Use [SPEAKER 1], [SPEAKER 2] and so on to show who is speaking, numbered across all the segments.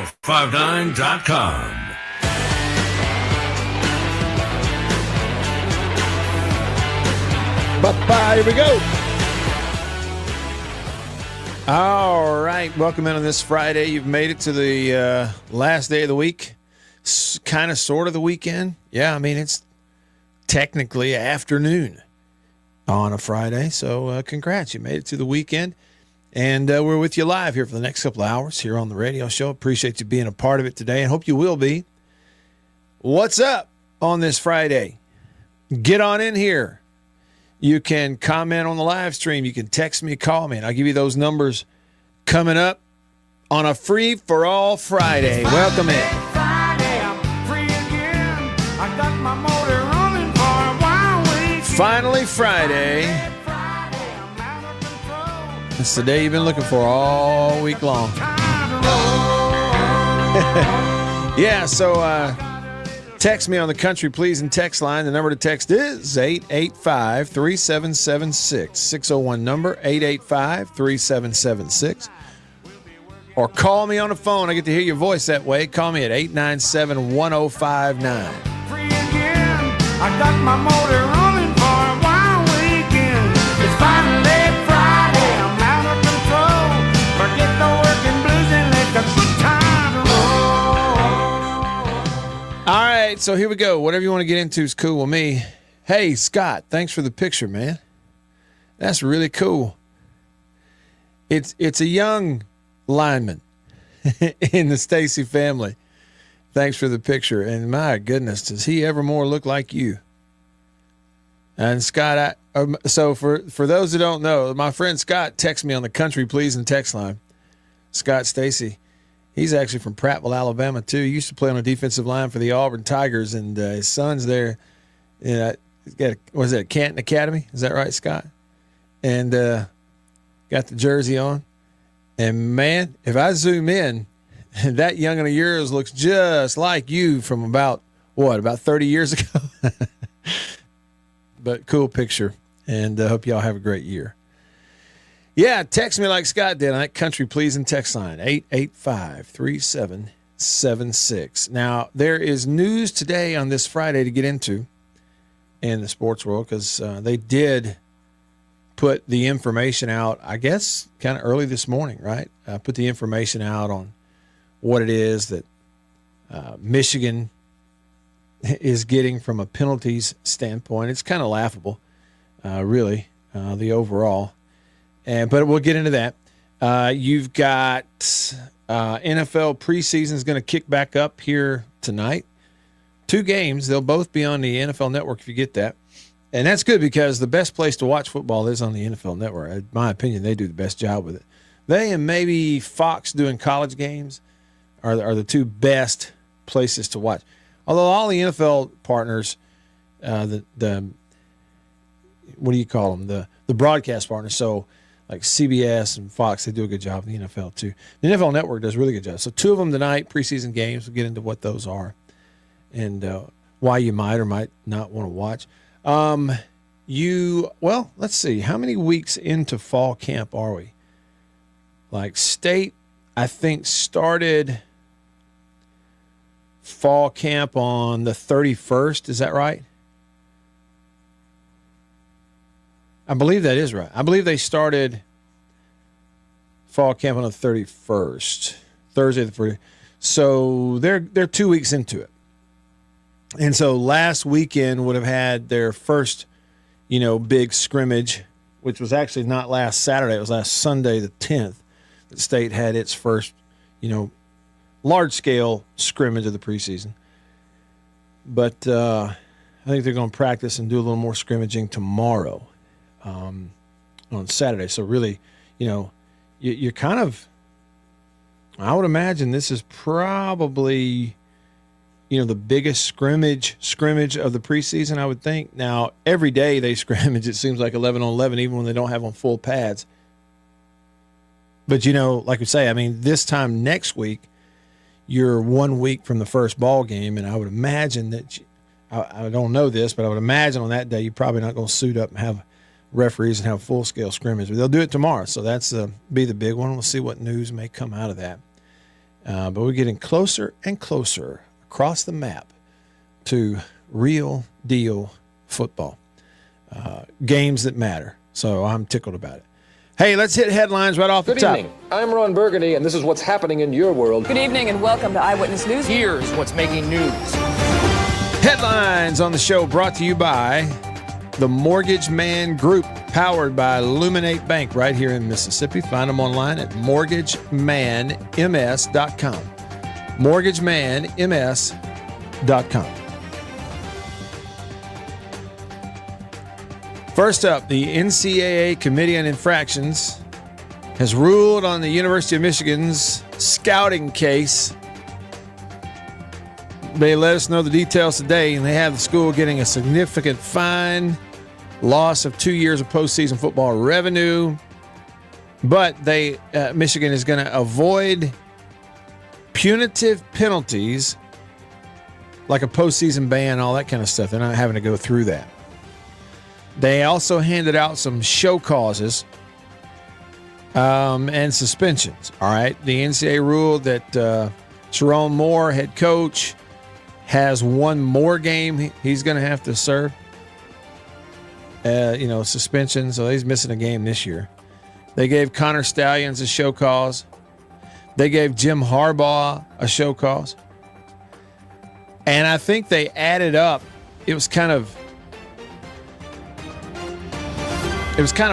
[SPEAKER 1] 1059.com.
[SPEAKER 2] Bye-bye. Here we go. All right. Welcome in on this Friday. You've made it to the last day of the week. Kind of, sort of the weekend. Yeah, I mean, it's technically afternoon on a Friday. So congrats. You made it to the weekend. And we're with you live here for the next couple of hours here on the radio show. Appreciate you being a part of it today and hope you will be. What's up on this Friday? Get on in here. You can comment on the live stream. You can text me, call me, and I'll give you those numbers coming up on a Free for All Friday. Welcome in.
[SPEAKER 3] Friday, I'm free again. I got my motor running for a while.
[SPEAKER 2] Finally Friday. It's the day you've been looking for all week long. Yeah, so text me on the Country Pleasing text line. The number to text is 885-3776. 601 number, 885-3776. Or call me on the phone. I get to hear your voice that way. Call me at 897-1059.
[SPEAKER 3] Free again. I got my motor running for a while weekend. It's finally Friday. I'm out of control. Forget the working blues and let the good times roll.
[SPEAKER 2] All right, so here we go. Whatever you want to get into is cool with me. Hey, Scott, thanks for the picture, man. That's really cool. It's a young lineman in the Stacy family. Thanks for the picture. And my goodness, does he ever more look like you? And Scott, so for those who don't know, my friend Scott texted me on the Country Pleasing text line. Scott Stacy. He's actually from Prattville, Alabama, too. He used to play on a defensive line for the Auburn Tigers, and his son's there. He's got was it Canton Academy? Is that right, Scott? And got the jersey on. And, man, if I zoom in, that youngin' of yours looks just like you from about 30 years ago? But cool picture, and I hope y'all have a great year. Yeah, text me like Scott did on that Country Pleasing text line, 885-3776. Now, there is news today on this Friday to get into in the sports world because they did put the information out, I guess, kind of early this morning, right? Put the information out on what it is that Michigan is getting from a penalties standpoint. It's kind of laughable, really, the overall. But we'll get into that. You've got NFL preseason is going to kick back up here tonight. 2 games. They'll both be on the NFL Network if you get that. And that's good because the best place to watch football is on the NFL Network. In my opinion, they do the best job with it. They and maybe Fox doing college games are the 2 best places to watch. Although all the NFL partners, what do you call them? The broadcast partners. So like CBS and Fox, they do a good job. The NFL too. The NFL Network does a really good job. So 2 of them tonight, preseason games. We'll get into what those are and why you might or might not want to watch. Let's see. How many weeks into fall camp are we? Like State, I think, started fall camp on the 31st. Is that right? I believe that is right. I believe they started fall camp on the 31st, Thursday the 30th. So they're 2 weeks into it. And so last weekend would have had their first, big scrimmage, which was actually not last Saturday. It was last Sunday, the 10th, that State had its first, large-scale scrimmage of the preseason. But I think they're going to practice and do a little more scrimmaging tomorrow on Saturday. So really, you're kind of – I would imagine this is probably – the biggest scrimmage of the preseason, I would think. Now, every day they scrimmage, it seems like 11 on 11, even when they don't have on full pads. But, like we say, this time next week, you're 1 week from the first ball game, and I would imagine that I don't know this, but I would imagine on that day you're probably not going to suit up and have referees and have a full-scale scrimmage. But they'll do it tomorrow, so that's be the big one. We'll see what news may come out of that. But we're getting closer and closer across the map to real deal football. Games that matter. So I'm tickled about it. Hey, let's hit headlines right off the top.
[SPEAKER 1] Good evening. I'm Ron Burgundy, and this is what's happening in your world.
[SPEAKER 4] Good evening and welcome to Eyewitness News.
[SPEAKER 1] Here's what's making news.
[SPEAKER 2] Headlines on the show brought to you by the Mortgage Man Group, powered by Illuminate Bank right here in Mississippi. Find them online at mortgagemanms.com. mortgagemanms.com. First up, the NCAA Committee on Infractions has ruled on the University of Michigan's scouting case. They let us know the details today, and they have the school getting a significant fine, loss of 2 years of postseason football revenue. But Michigan is going to avoid punitive penalties like a postseason ban, all that kind of stuff. They're not having to go through that. They also handed out some show causes and suspensions. All right. The NCAA ruled that Sharon Moore, head coach, has one more game he's going to have to serve. Suspension. So he's missing a game this year. They gave Connor Stallions a show cause. They gave Jim Harbaugh a show cause. And I think they added up. It was kind of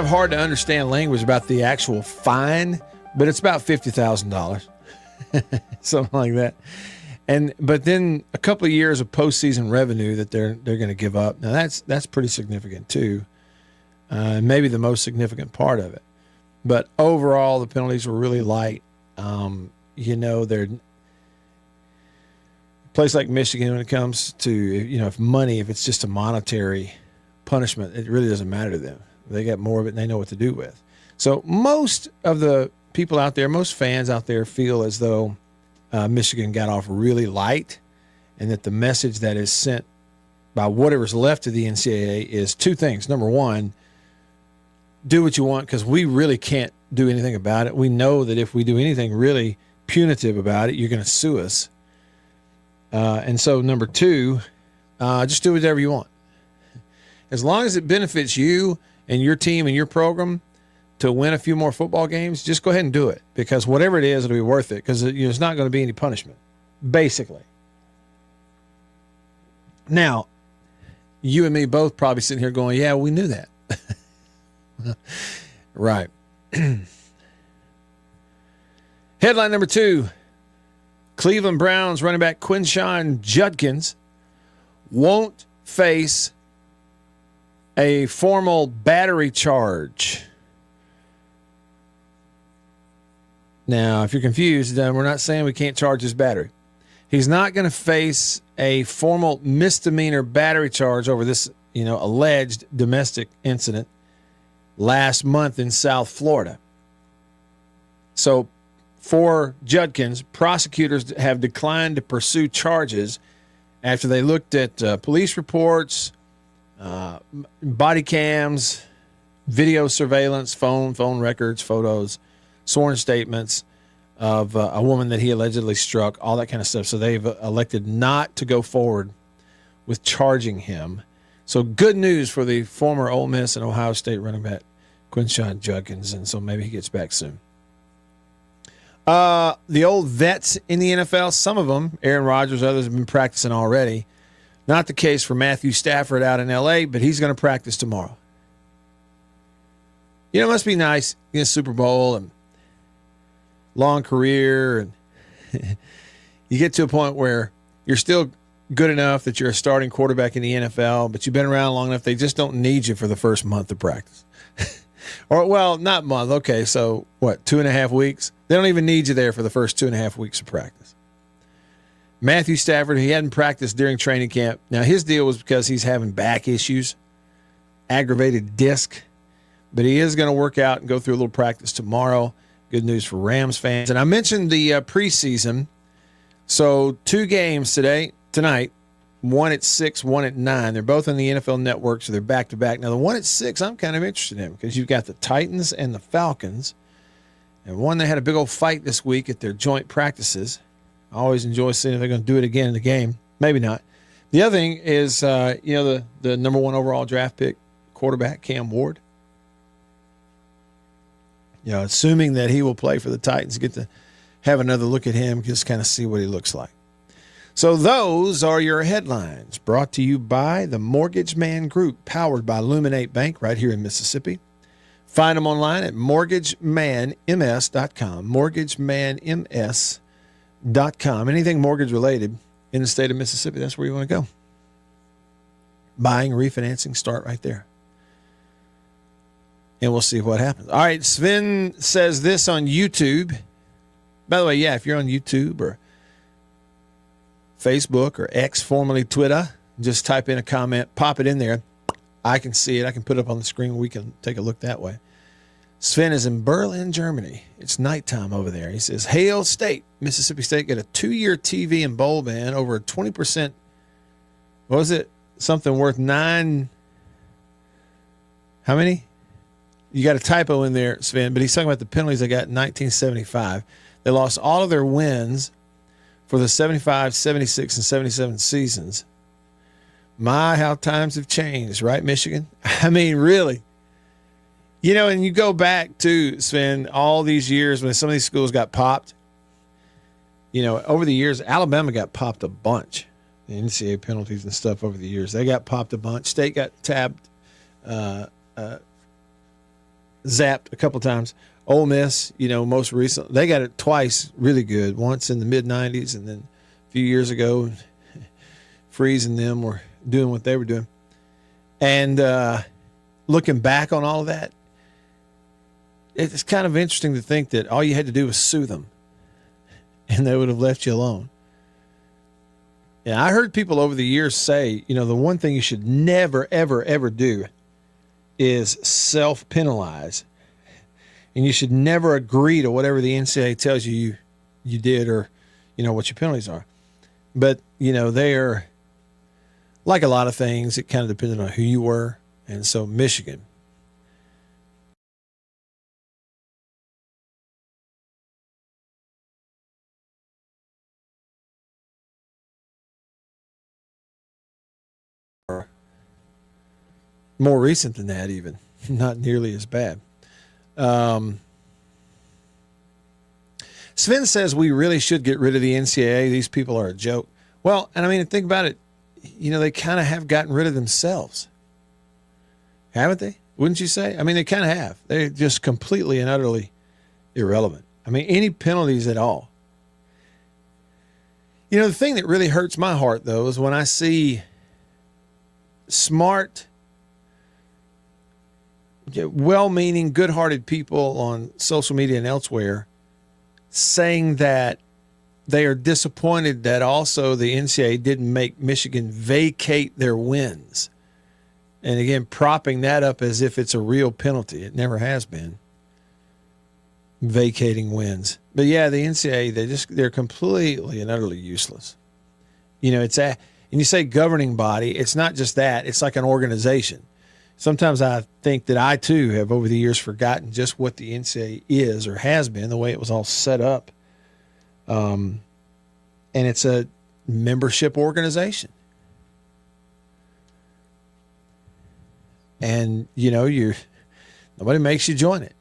[SPEAKER 2] hard to understand language about the actual fine, but it's about $50,000, something like that. But then a couple of years of postseason revenue that they're going to give up. Now that's pretty significant too, maybe the most significant part of it. But overall, the penalties were really light. They're a place like Michigan when it comes to if it's just a monetary punishment, it really doesn't matter to them. They got more of it and they know what to do with. So most of the people out there, most fans out there feel as though Michigan got off really light, and that the message that is sent by whatever's left of the NCAA is two things. Number one, do what you want because we really can't do anything about it. We know that if we do anything really punitive about it, you're going to sue us. And so number two, just do whatever you want. As long as it benefits you and your team and your program to win a few more football games, just go ahead and do it, because whatever it is, it'll be worth it, because there's not going to be any punishment, basically. Now, you and me both probably sitting here going, yeah, we knew that. Right. Headline number 2, Cleveland Browns running back Quinshawn Judkins won't face a formal battery charge. Now, if you're confused, we're not saying we can't charge his battery. He's not going to face a formal misdemeanor battery charge over this, alleged domestic incident last month in South Florida. So for Judkins, prosecutors have declined to pursue charges after they looked at police reports, body cams, video surveillance, phone records, photos, sworn statements of a woman that he allegedly struck, all that kind of stuff. So they've elected not to go forward with charging him. So good news for the former Ole Miss and Ohio State running back Quinshawn Judkins, and so maybe he gets back soon. The old vets in the NFL, some of them, Aaron Rodgers, others have been practicing already. Not the case for Matthew Stafford out in L.A., but he's going to practice tomorrow. It must be nice in a Super Bowl and long career, and you get to a point where you're still good enough that you're a starting quarterback in the NFL, but you've been around long enough they just don't need you for the first month of practice. Or, well, not month. Okay, so what, 2.5 weeks? They don't even need you there for the first 2.5 weeks of practice. Matthew Stafford, he hadn't practiced during training camp. Now, his deal was because he's having back issues, aggravated disc, but he is going to work out and go through a little practice tomorrow. Good news for Rams fans. And I mentioned the preseason. So 2 games tonight, one at 6, one at 9. They're both on the NFL Network, so they're back-to-back. Now, the one at 6 I'm kind of interested in because you've got the Titans and the Falcons. And one, they had a big old fight this week at their joint practices. I always enjoy seeing if they're going to do it again in the game. Maybe not. The other thing is, the number 1 overall draft pick quarterback, Cam Ward. Assuming that he will play for the Titans, get to have another look at him, just kind of see what he looks like. So those are your headlines, brought to you by the Mortgage Man Group, powered by Illuminate Bank right here in Mississippi. Find them online at mortgagemanms.com, mortgagemanms.com. Anything mortgage related in the state of Mississippi, that's where you want to go. Buying, refinancing, start right there. And we'll see what happens. All right, Sven says this on YouTube. By the way, if you're on YouTube or Facebook or X, formerly Twitter, just type in a comment, pop it in there. I can see it. I can put it up on the screen. We can take a look that way. Sven is in Berlin, Germany. It's nighttime over there. He says, Hail State, Mississippi State, got a 2-year TV and bowl ban over a 20%. What was it? Something worth 9. How many? You got a typo in there, Sven, but he's talking about the penalties they got in 1975. They lost all of their wins for the 75, 76, and 77 seasons. My, how times have changed, right, Michigan? I mean, really. And you go back to, Sven, all these years when some of these schools got popped. Over the years, Alabama got popped a bunch. The NCAA penalties and stuff over the years. They got popped a bunch. State got zapped a couple times. Ole Miss, most recently, they got it twice really good. Once in the mid-'90s and then a few years ago, freezing them or doing what they were doing. And looking back on all of that, it's kind of interesting to think that all you had to do was sue them and they would have left you alone. And I heard people over the years say, the one thing you should never, ever, ever do is self-penalize. And you should never agree to whatever the NCAA tells you did or, what your penalties are. But, they are, like a lot of things, it kind of depended on who you were. And so Michigan. More recent than that, even. Not nearly as bad. Sven says we really should get rid of the NCAA. These people are a joke. Well, and I mean, think about it. They kind of have gotten rid of themselves. Haven't they? Wouldn't you say? I mean, they kind of have. They're just completely and utterly irrelevant. I mean, any penalties at all. The thing that really hurts my heart, though, is when I see smart, well-meaning, good-hearted people on social media and elsewhere saying that they are disappointed that also the NCAA didn't make Michigan vacate their wins. And again, propping that up as if it's a real penalty. It never has been. Vacating wins. But the NCAA, they're completely and utterly useless. And you say governing body, it's not just that, it's like an organization. Sometimes I think that I, too, have over the years forgotten just what the NCAA is or has been, the way it was all set up. And it's a membership organization. And, nobody makes you join it.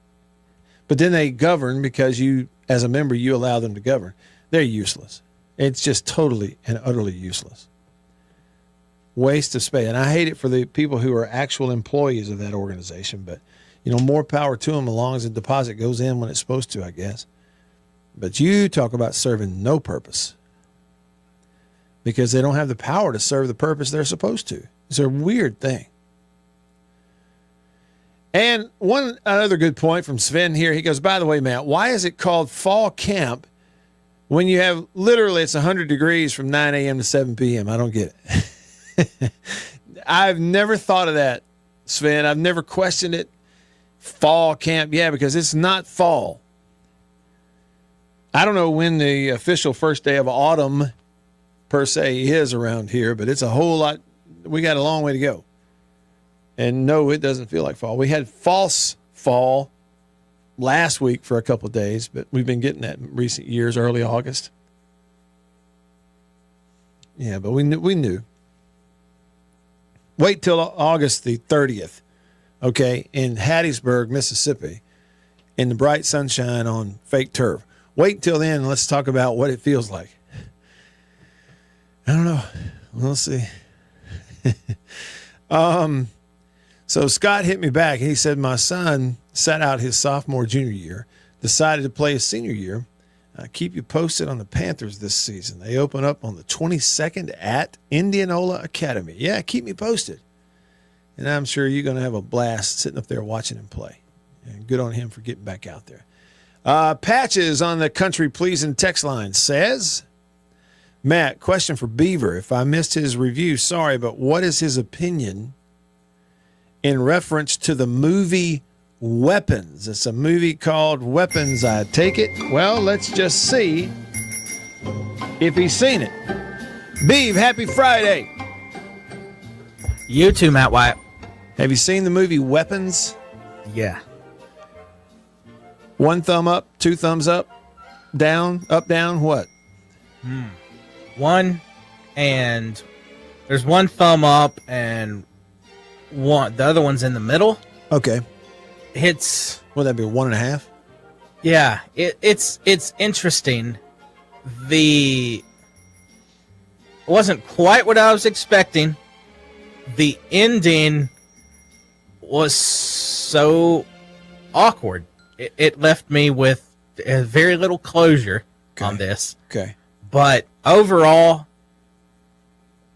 [SPEAKER 2] But then they govern because you, as a member, you allow them to govern. They're useless. It's just totally and utterly useless. Waste of space. And I hate it for the people who are actual employees of that organization, but more power to them as long as the deposit goes in when it's supposed to, I guess. But you talk about serving no purpose because they don't have the power to serve the purpose they're supposed to. It's a weird thing. And one other good point from Sven here. He goes, by the way, Matt, why is it called fall camp when you have literally it's 100 degrees from 9 a.m. to 7 p.m.? I don't get it. I've never thought of that, Sven. I've never questioned it. Fall camp. Yeah, because it's not fall. I don't know when the official first day of autumn per se is around here, but it's a whole lot. We got a long way to go. And no, it doesn't feel like fall. We had false fall last week for a couple of days, but we've been getting that in recent years, early August. Yeah, but we knew. Wait till August the 30th, okay, in Hattiesburg, Mississippi, in the bright sunshine on fake turf. Wait until then, and let's talk about what it feels like. I don't know. We'll see. So Scott hit me back. He said, my son sat out his sophomore, junior year, decided to play his senior year. Keep you posted on the Panthers this season. They open up on the 22nd at Indianola Academy. Yeah, keep me posted. And I'm sure you're going to have a blast sitting up there watching him play. And good on him for getting back out there. Patches on the Country Pleasing text line says, Matt, question for Beaver. If I missed his review, sorry, but what is his opinion in reference to the movie Weapons? It's a movie called Weapons, I take it. Well, let's just see if he's seen it. Beav, happy Friday.
[SPEAKER 5] You too, Matt Wyatt.
[SPEAKER 2] Have you seen the movie Weapons?
[SPEAKER 5] Yeah.
[SPEAKER 2] 1 thumb up, 2 thumbs up, down, up, down, what?
[SPEAKER 5] One, and there's 1 thumb up, and the other one's in the middle.
[SPEAKER 2] Okay.
[SPEAKER 5] It's
[SPEAKER 2] Would that be 1.5?
[SPEAKER 5] Yeah, it's interesting. It wasn't quite what I was expecting. The ending was so awkward. It left me with very little closure on this.
[SPEAKER 2] Okay.
[SPEAKER 5] But overall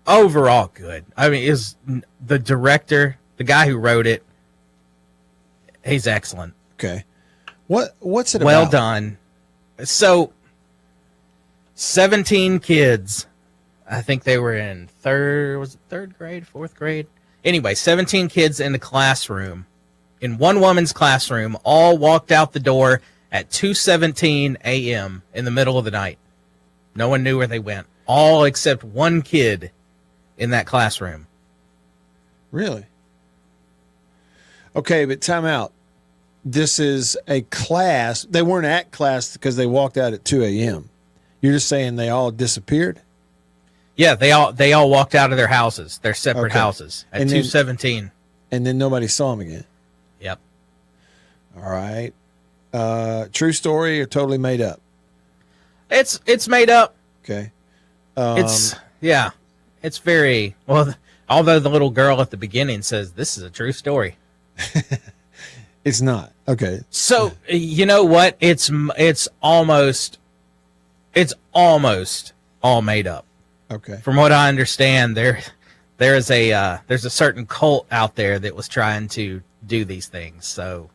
[SPEAKER 5] good. I mean, is the director, the guy who wrote it, he's excellent.
[SPEAKER 2] Okay. What's it about?
[SPEAKER 5] Well done. So, 17 kids. I think they were in third grade, 4th grade? Anyway, 17 kids in the classroom, in one woman's classroom, all walked out the door at 2:17 a.m. in the middle of the night. No one knew where they went. All except one kid in that classroom.
[SPEAKER 2] Really? Okay, but time out. This is a class. They weren't at class because they walked out at 2 a.m. You're just saying they all disappeared?
[SPEAKER 5] Yeah, they all walked out of their houses, their separate houses at 2:17.
[SPEAKER 2] And then nobody saw them again.
[SPEAKER 5] Yep.
[SPEAKER 2] All right. True story or totally made up?
[SPEAKER 5] It's made up.
[SPEAKER 2] Okay.
[SPEAKER 5] It's very well. Although the little girl at the beginning says this is a true story,
[SPEAKER 2] it's not. Okay.
[SPEAKER 5] So you know what? It's almost all made up.
[SPEAKER 2] Okay.
[SPEAKER 5] From what I understand, there's a certain cult out there that was trying to do these things. So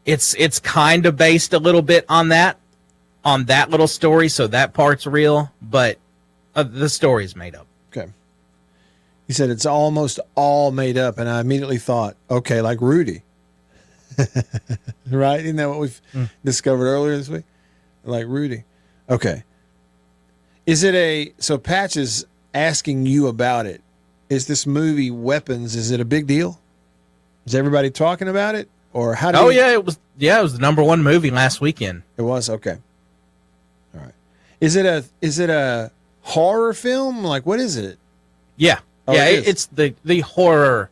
[SPEAKER 5] it's kind of based a little bit on that little story. So that part's real, but the story's made up.
[SPEAKER 2] Okay. He said it's almost all made up, and I immediately thought, okay, like Rudy. Right? Isn't that what we've discovered earlier this week? Like Rudy. Okay. So Patch is asking you about it. Is this movie Weapons, is it a big deal? Is everybody talking about it? Or how do
[SPEAKER 5] it was the #1 movie last weekend.
[SPEAKER 2] It was? Okay. All right. Is it a horror film? Like, what is it?
[SPEAKER 5] Yeah.
[SPEAKER 2] Oh,
[SPEAKER 5] yeah,
[SPEAKER 2] it
[SPEAKER 5] it's the horror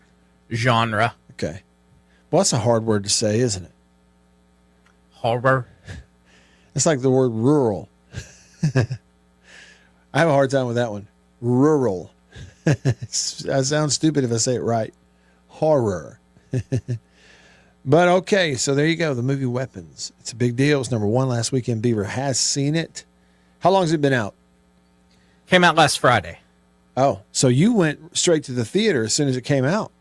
[SPEAKER 5] genre.
[SPEAKER 2] Okay. Well, that's a hard word to say, isn't it?
[SPEAKER 5] Horror.
[SPEAKER 2] It's like the word rural. I have a hard time with that one. Rural. I sound stupid if I say it right. Horror. But okay, so there you go. The movie Weapons. It's a big deal. It was #1 last weekend. Beaver has seen it. How long has it been out?
[SPEAKER 5] Came out last Friday.
[SPEAKER 2] Oh, so you went straight to the theater as soon as it came out.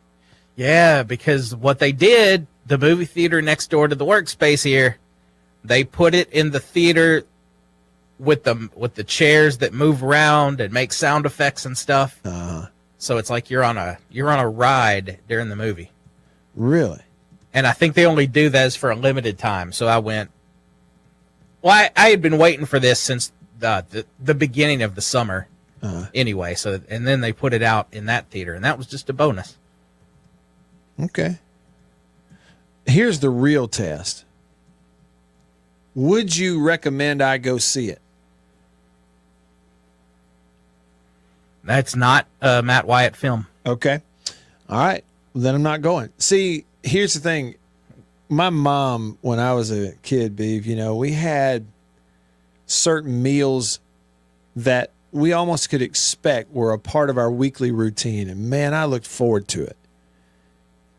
[SPEAKER 5] Yeah, because what they did, the movie theater next door to the workspace here, they put it in the theater with the chairs that move around and make sound effects and stuff. So it's like you're on a ride during the movie.
[SPEAKER 2] Really?
[SPEAKER 5] And I think they only do that for a limited time. So I went. Well, I had been waiting for this since the beginning of the summer. Anyway, and then they put it out in that theater, and that was just a bonus.
[SPEAKER 2] Okay. Here's the real test. Would you recommend I go see it?
[SPEAKER 5] That's not a Matt Wyatt film.
[SPEAKER 2] Okay. All right. Well, then I'm not going. See, here's the thing. My mom, when I was a kid, Beeve, we had certain meals that we almost could expect were a part of our weekly routine. And, man, I looked forward to it.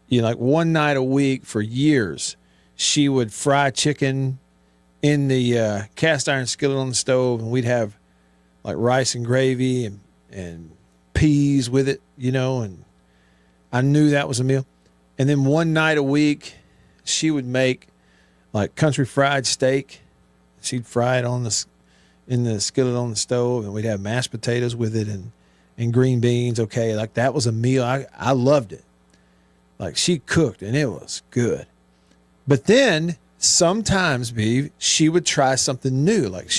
[SPEAKER 2] Like one night a week for years, she would fry chicken in the cast iron skillet on the stove, and we'd have like rice and gravy and peas with it, and I knew that was a meal. And then one night a week, she would make like country fried steak. She'd fry it in the skillet on the stove, and we'd have mashed potatoes with it and green beans. Okay, like that was a meal. I loved it. Like she cooked, and it was good. But then sometimes, Beeve, she would try something new. Like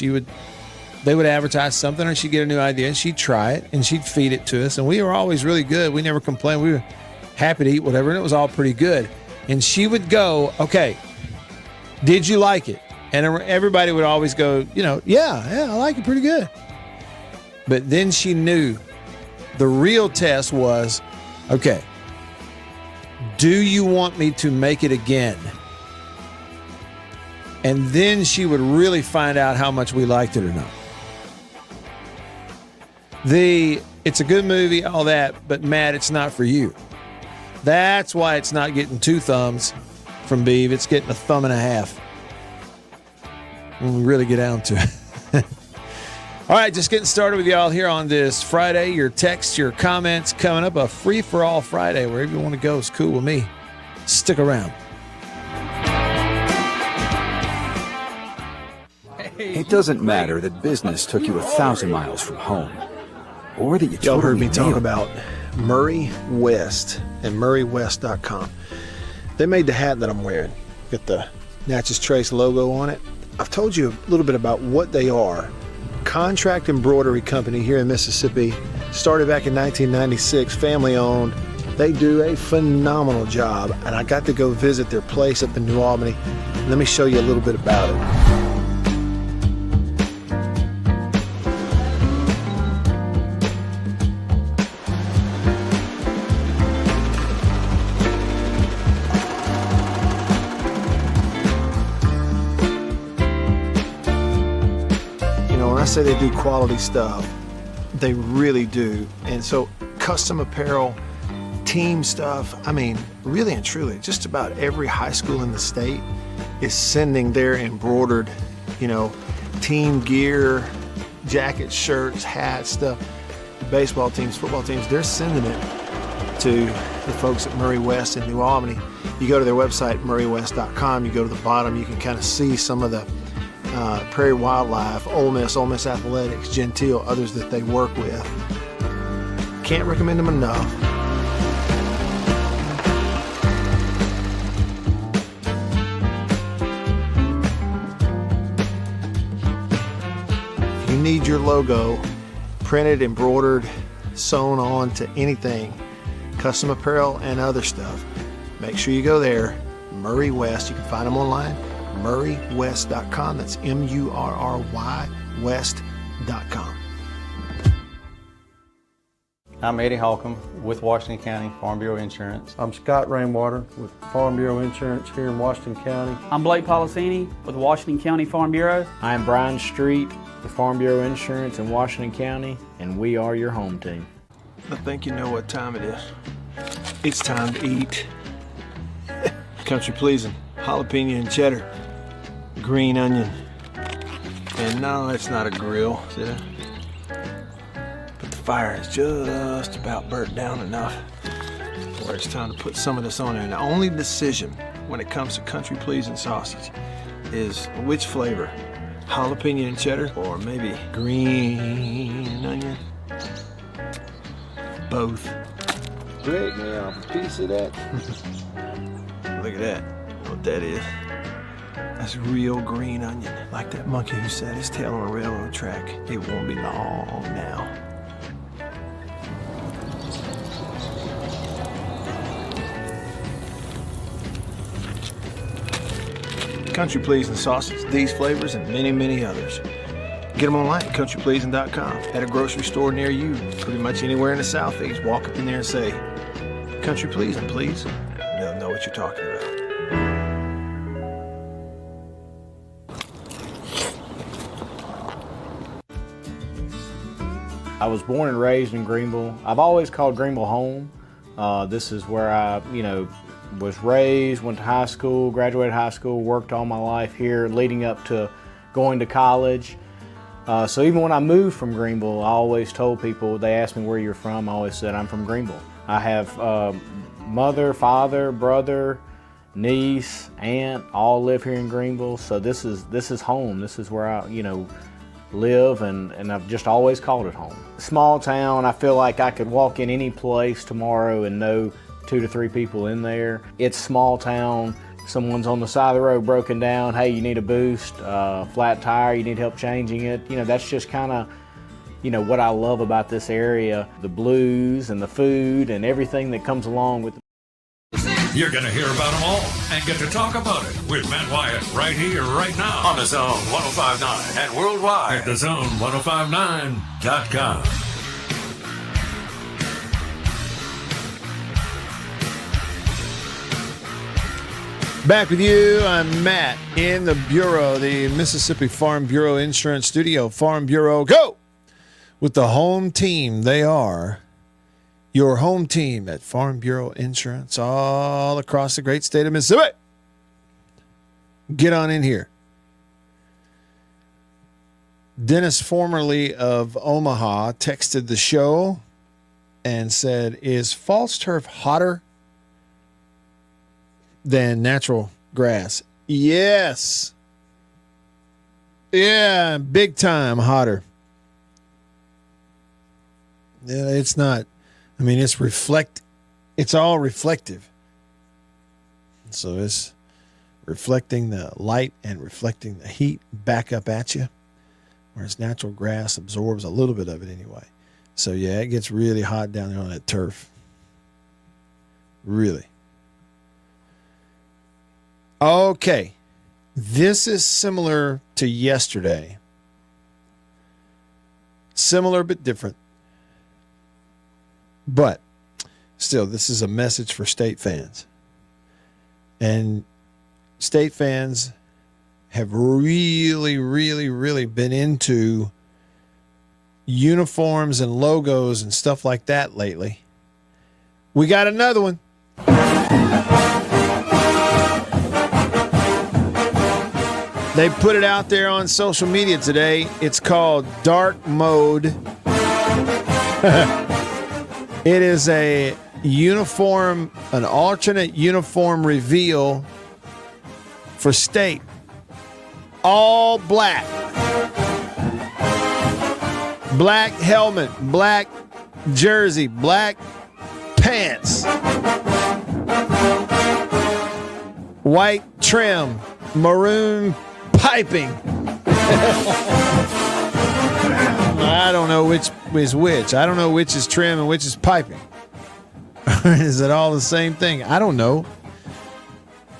[SPEAKER 2] they would advertise something, or she'd get a new idea, and she'd try it, and she'd feed it to us. And we were always really good. We never complained. We were happy to eat whatever, and it was all pretty good. And she would go, okay, did you like it? And everybody would always go, yeah, I like it pretty good. But then she knew the real test was, okay, do you want me to make it again? And then she would really find out how much we liked it or not. It's a good movie, all that, but Matt, it's not for you. That's why it's not getting 2 thumbs from Beeve. It's getting 1.5 thumbs when we really get down to it. All right, just getting started with y'all here on this Friday. Your texts, your comments coming up. A free-for-all Friday. Wherever you want to go is cool with me. Stick around.
[SPEAKER 6] It doesn't matter that business took you 1,000 miles from home, or that you
[SPEAKER 7] Y'all heard me
[SPEAKER 6] totally
[SPEAKER 7] talk about Murray West and MurrayWest.com. They made the hat that I'm wearing. Got the Natchez Trace logo on it. I've told you a little bit about what they are. Contract embroidery company here in Mississippi. Started back in 1996, family owned. They do a phenomenal job, and I got to go visit their place up in New Albany. Let me show you a little bit about it. I say they do quality stuff. They really do. And so custom apparel, team stuff, really and truly, just about every high school in the state is sending their embroidered, team gear, jackets, shirts, hats, stuff. Baseball teams, football teams, they're sending it to the folks at Murray West in New Albany. You go to their website, MurrayWest.com, you go to the bottom, you can kind of see some of the Prairie Wildlife, Ole Miss Athletics, Gentile, others that they work with. Can't recommend them enough. If you need your logo printed, embroidered, sewn on to anything, custom apparel and other stuff, make sure you go there. Murray West, you can find them online. MurrayWest.com. That's MURRY West.com.
[SPEAKER 8] I'm Eddie Holcomb with Washington County Farm Bureau Insurance.
[SPEAKER 9] I'm Scott Rainwater with Farm Bureau Insurance here in Washington County.
[SPEAKER 10] I'm Blake Policini with Washington County Farm Bureau.
[SPEAKER 11] I'm Brian Street with Farm Bureau Insurance in Washington County, and we are your home team.
[SPEAKER 7] I think you know what time it is. It's time to eat. Country pleasing, jalapeno and cheddar, green onion. And no, it's not a grill, see that? But the fire is just about burnt down enough where it's time to put some of this on there. And the only decision when it comes to country pleasing sausage is which flavor, jalapeno and cheddar or maybe green onion. Both.
[SPEAKER 2] Break me off a piece of that.
[SPEAKER 7] Look at that, what that is. That's real green onion. Like that monkey who set his tail on a railroad track. It won't be long now. Country pleasing sausage, these flavors and many, many others. Get them online at countrypleasing.com. At a grocery store near you, pretty much anywhere in the Southeast, walk up in there and say, Country Pleasing, please. They'll know what you're talking about.
[SPEAKER 11] I was born and raised in Greenville. I've always called Greenville home. This is where I, was raised, went to high school, graduated high school, worked all my life here, leading up to going to college. So even when I moved from Greenville, I always told people, they asked me where you're from, I always said I'm from Greenville. I have mother, father, brother, niece, aunt, all live here in Greenville. So this is home. This is where I, live, and I've just always called it home. Small town, I feel like I could walk in any place tomorrow and know 2 to 3 people in there. It's small town. Someone's on the side of the road broken down. Hey, you need a boost, flat tire, you need help changing it. That's just kind of, what I love about this area. The blues and the food and everything that comes along with it.
[SPEAKER 12] You're going to hear about them all and get to talk about it with Matt Wyatt right here, right now on the Zone 105.9 and worldwide at thezone1059.com.
[SPEAKER 2] Back with you. I'm Matt in the Bureau, the Mississippi Farm Bureau Insurance Studio. Farm Bureau, go! With the home team, they are your home team at Farm Bureau Insurance all across the great state of Mississippi. Get on in here. Dennis, formerly of Omaha, texted the show and said, is false turf hotter than natural grass? Yes. Yeah, big time hotter. Yeah, it's not. I mean, it's all reflective. So it's reflecting the light and reflecting the heat back up at you, whereas natural grass absorbs a little bit of it anyway. So yeah, it gets really hot down there on that turf. Really. Okay. This is similar to yesterday. Similar but different. But still, this is a message for state fans. And state fans have really, really, really been into uniforms and logos and stuff like that lately. We got another one. They put it out there on social media today. It's called Dark Mode. It is a uniform, an alternate uniform reveal for state. All black. Black helmet, black jersey, black pants. White trim, maroon piping. I don't know which is which. I don't know which is trim and which is piping. Is it all the same thing? I don't know.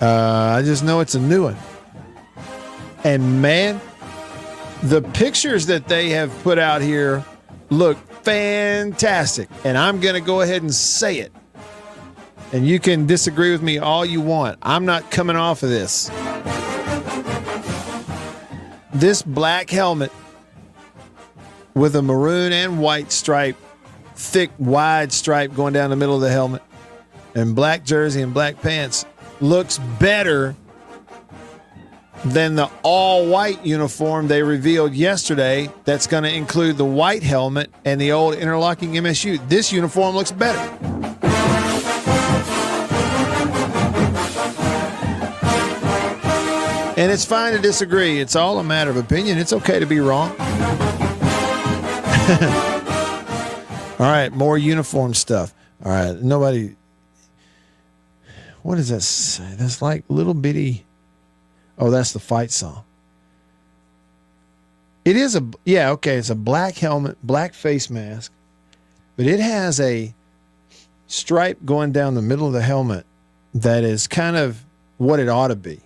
[SPEAKER 2] I just know it's a new one. And man, the pictures that they have put out here look fantastic. And I'm going to go ahead and say it. And you can disagree with me all you want. I'm not coming off of this. This black helmet with a maroon and white stripe, thick, wide stripe going down the middle of the helmet, and black jersey and black pants looks better than the all-white uniform they revealed yesterday that's going to include the white helmet and the old interlocking MSU. This uniform looks better. And it's fine to disagree. It's all a matter of opinion. It's okay to be wrong. All right, more uniform stuff. All right, nobody. What does that say? That's like little bitty. Oh, that's the fight song. It is a, yeah, okay, it's a black helmet, black face mask, but it has a stripe going down the middle of the helmet that is kind of what it ought to be.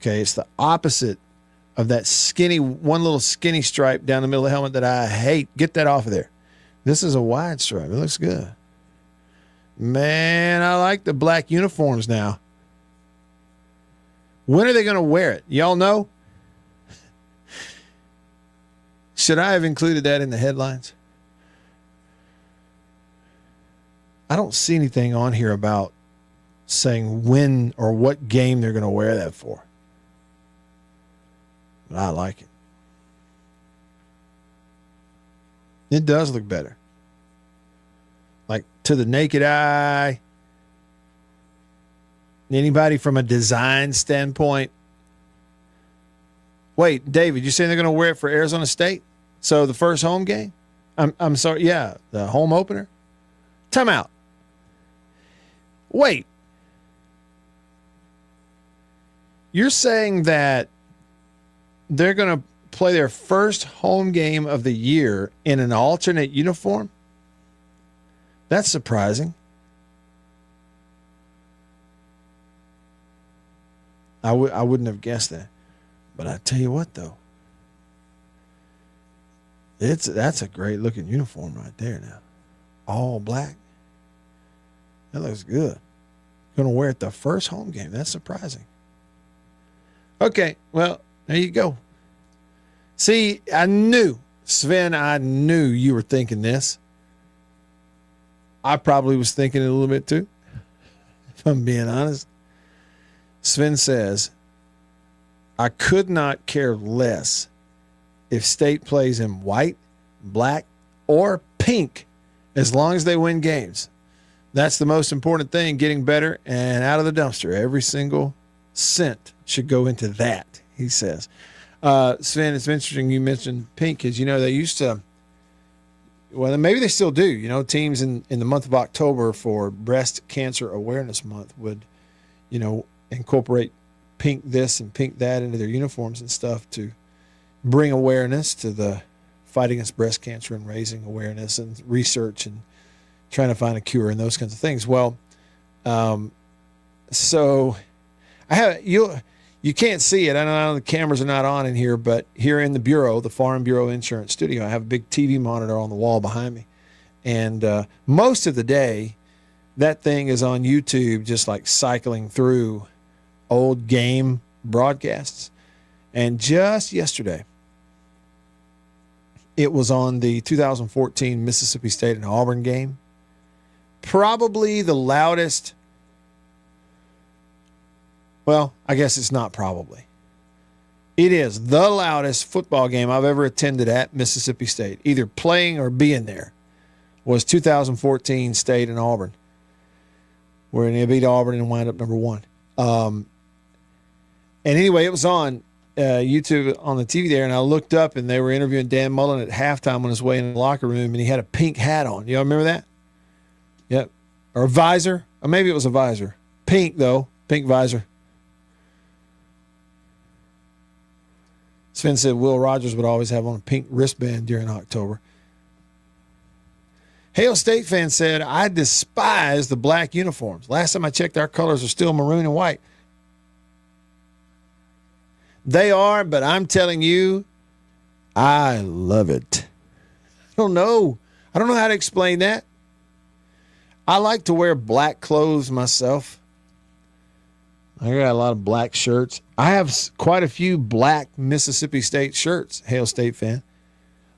[SPEAKER 2] Okay, it's the opposite of that one little skinny stripe down the middle of the helmet that I hate. Get that off of there. This is a wide stripe. It looks good. Man, I like the black uniforms now. When are they going to wear it? Y'all know? Should I have included that in the headlines? I don't see anything on here about saying when or what game they're going to wear that for. But I like it. It does look better. Like to the naked eye, anybody from a design standpoint. Wait, David, you saying they're going to wear it for Arizona State? So the first home game? I'm sorry. Yeah, the home opener. Time out. Wait. You're saying that they're going to play their first home game of the year in an alternate uniform? That's surprising. I wouldn't have guessed that. But I tell you what, though. That's a great looking uniform right there now. All black. That looks good. Going to wear it the first home game. That's surprising. Okay, well, there you go. See, I knew, Sven, I knew you were thinking this. I probably was thinking it a little bit too, if I'm being honest. Sven says, I could not care less if State plays in white, black, or pink as long as they win games. That's the most important thing, getting better and out of the dumpster. Every single cent should go into that, he says. Sven, it's interesting you mentioned pink because, you know, they used to, well, maybe they still do, you know, teams in the month of October for Breast Cancer Awareness Month would, you know, incorporate pink this and pink that into their uniforms and stuff to bring awareness to the fight against breast cancer and raising awareness and research and trying to find a cure and those kinds of things. Well, so I have you can't see it. I know the cameras are not on in here, but here in the bureau, the Farm Bureau Insurance Studio, I have a big TV monitor on the wall behind me. And most of the day, that thing is on YouTube, just like cycling through old game broadcasts. And just yesterday, it was on the 2014 Mississippi State and Auburn game. Probably the loudest. Well, I guess it's not probably. It is the loudest football game I've ever attended at Mississippi State, either playing or being there, was 2014 State and Auburn, where they beat Auburn and wound up number 1. And anyway, it was on YouTube on the TV there, and I looked up, and they were interviewing Dan Mullen at halftime on his way in the locker room, and he had a pink hat on. Y'all remember that? Yep. Or a visor. Or maybe it was a visor. Pink, though. Pink visor. Sven said Will Rogers would always have on a pink wristband during October. Hail State fan said, I despise the black uniforms. Last time I checked, our colors are still maroon and white. They are, but I'm telling you, I love it. I don't know how to explain that. I like to wear black clothes myself. I got a lot of black shirts. I have quite a few black Mississippi State shirts, Hail State fan.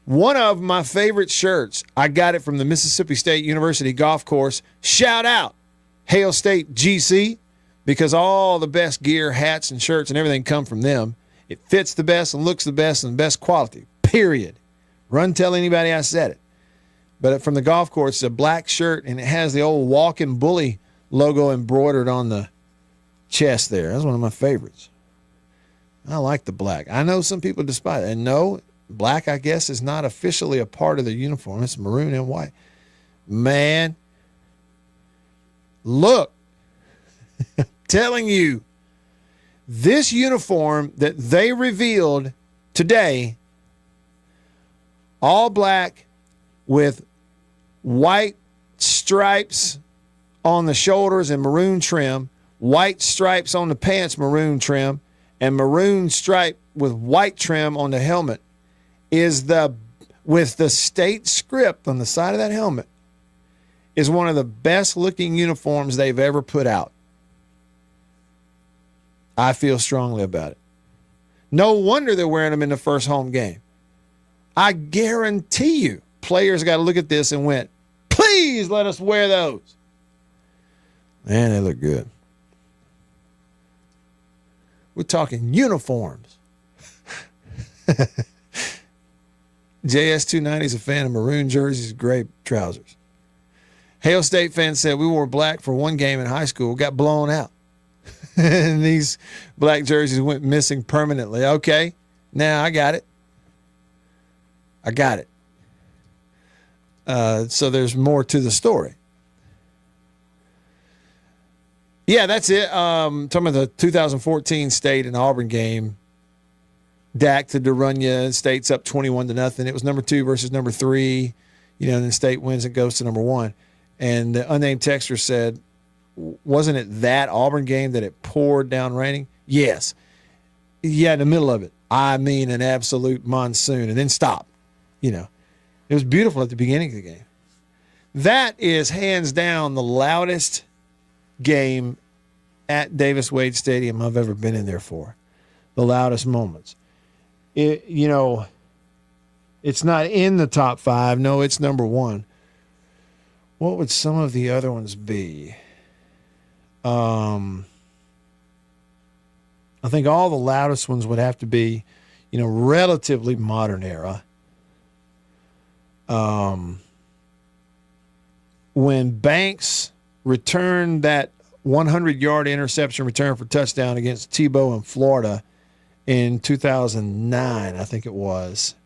[SPEAKER 2] One of my favorite shirts, I got it from the Mississippi State University golf course. Shout out, Hail State GC, because all the best gear, hats, and shirts and everything come from them. It fits the best and looks the best and best quality, period. Run tell anybody I said it. But from the golf course, it's a black shirt, and it has the old Walking Bully logo embroidered on the chest there. That's one of my favorites. I like the black. I know some people despise it. And no, black, I guess, is not officially a part of the uniform. It's maroon and white. Man, look, I'm telling you, this uniform that they revealed today, all black with white stripes on the shoulders and maroon trim, white stripes on the pants, maroon trim, and maroon stripe with white trim on the helmet is with the state script on the side of that helmet, is one of the best looking uniforms they've ever put out. I feel strongly about it. No wonder they're wearing them in the first home game. I guarantee you players got to look at this and went, please let us wear those. Man, they look good. We're talking uniforms. JS290 is a fan of maroon jerseys, gray trousers. Hale State fan said, we wore black for one game in high school, got blown out. And these black jerseys went missing permanently. Okay, now I got it. So there's more to the story. Yeah, that's it. Talking about the 2014 State and Auburn game. Dak to Derunya. State's up 21-0. It was number 2 versus number 3. And then State wins and goes to number 1. And the unnamed texter said, wasn't it that Auburn game that it poured down raining? Yes. Yeah, in the middle of it. I mean, an absolute monsoon, and then stopped. It was beautiful at the beginning of the game. That is hands down the loudest game at Davis Wade Stadium I've ever been in there for. The loudest moments. It's not in the top 5. No, it's number 1. What would some of the other ones be? I think all the loudest ones would have to be, relatively modern era. When Banks returned that 100-yard interception return for touchdown against Tebow in Florida in 2009, I think it was.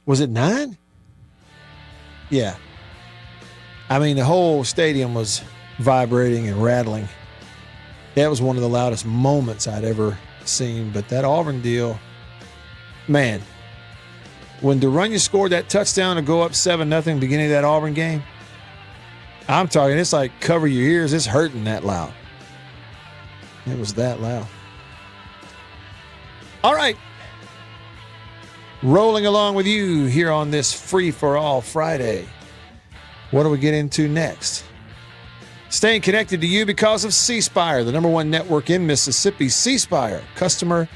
[SPEAKER 2] Was it 9? Yeah. I mean, the whole stadium was vibrating and rattling. That was one of the loudest moments I'd ever seen. But that Auburn deal, man, when Derunya scored that touchdown to go up 7-0 beginning of that Auburn game, I'm talking, it's like cover your ears. It's hurting that loud. It was that loud. All right. Rolling along with you here on this Free for All Friday. What do we get into next? Staying connected to you because of C Spire, the #1 network in Mississippi. C Spire, customer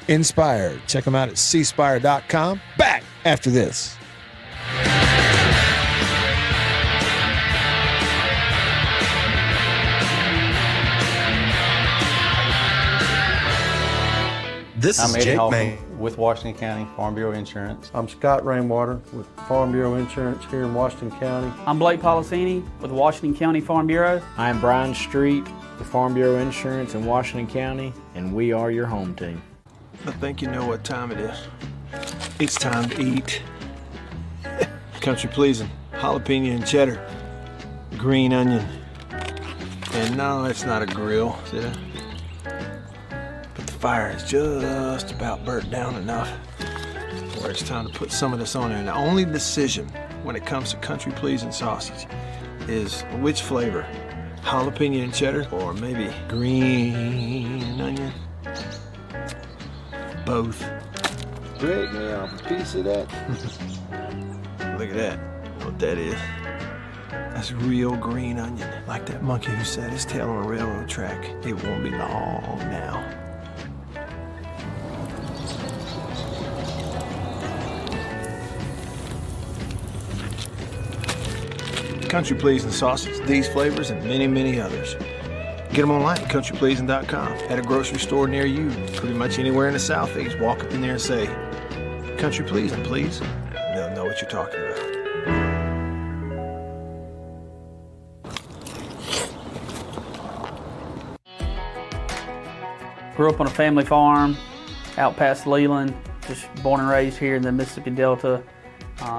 [SPEAKER 2] inspired. Check them out at cspire.com. Back after this.
[SPEAKER 8] This is Jake May with Washington County Farm Bureau Insurance.
[SPEAKER 9] I'm Scott Rainwater with Farm Bureau Insurance here in Washington County.
[SPEAKER 10] I'm Blake Policini with Washington County Farm Bureau.
[SPEAKER 11] I'm Brian Street with Farm Bureau Insurance in Washington County, and we are your home team.
[SPEAKER 7] I think you know what time it is. It's time to eat. Country pleasing, jalapeno and cheddar, green onion. And no, it's not a grill, see that? But the fire is just about burnt down enough where it's time to put some of this on there. And the only decision when it comes to country pleasing sausage is which flavor, jalapeno and cheddar or maybe green onion. Both.
[SPEAKER 2] Break me off a piece of that.
[SPEAKER 7] Look at that. What that is. That's real green onion. Like that monkey who set his tail on a railroad track. It won't be long now. Country Pleasing sausage, these flavors, and many, many others. Get them online at countrypleasing.com. At a grocery store near you, pretty much anywhere in the Southeast. Walk up in there and say, Country Pleasing, please. They'll know what you're talking about.
[SPEAKER 10] Grew up on a family farm out past Leland, just born and raised here in the Mississippi Delta.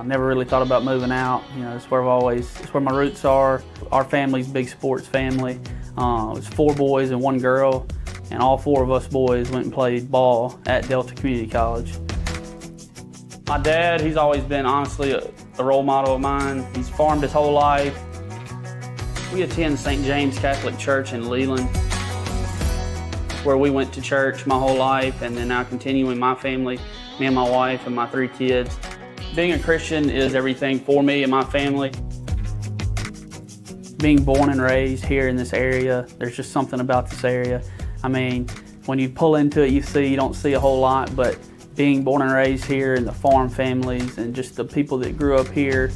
[SPEAKER 10] Never really thought about moving out. It's where it's where my roots are. Our family's a big sports family. It was 4 boys and 1 girl, and all 4 of us boys went and played ball at Delta Community College. My dad, he's always been honestly a role model of mine. He's farmed his whole life. We attend St. James Catholic Church in Leland. where we went to church my whole life, and then now continuing my family, me and my wife and my 3 kids. Being a Christian is everything for me and my family. Being born and raised here in this area, there's just something about this area. I mean, when you pull into it, you don't see a whole lot, but being born and raised here and the farm families and just the people that grew up here,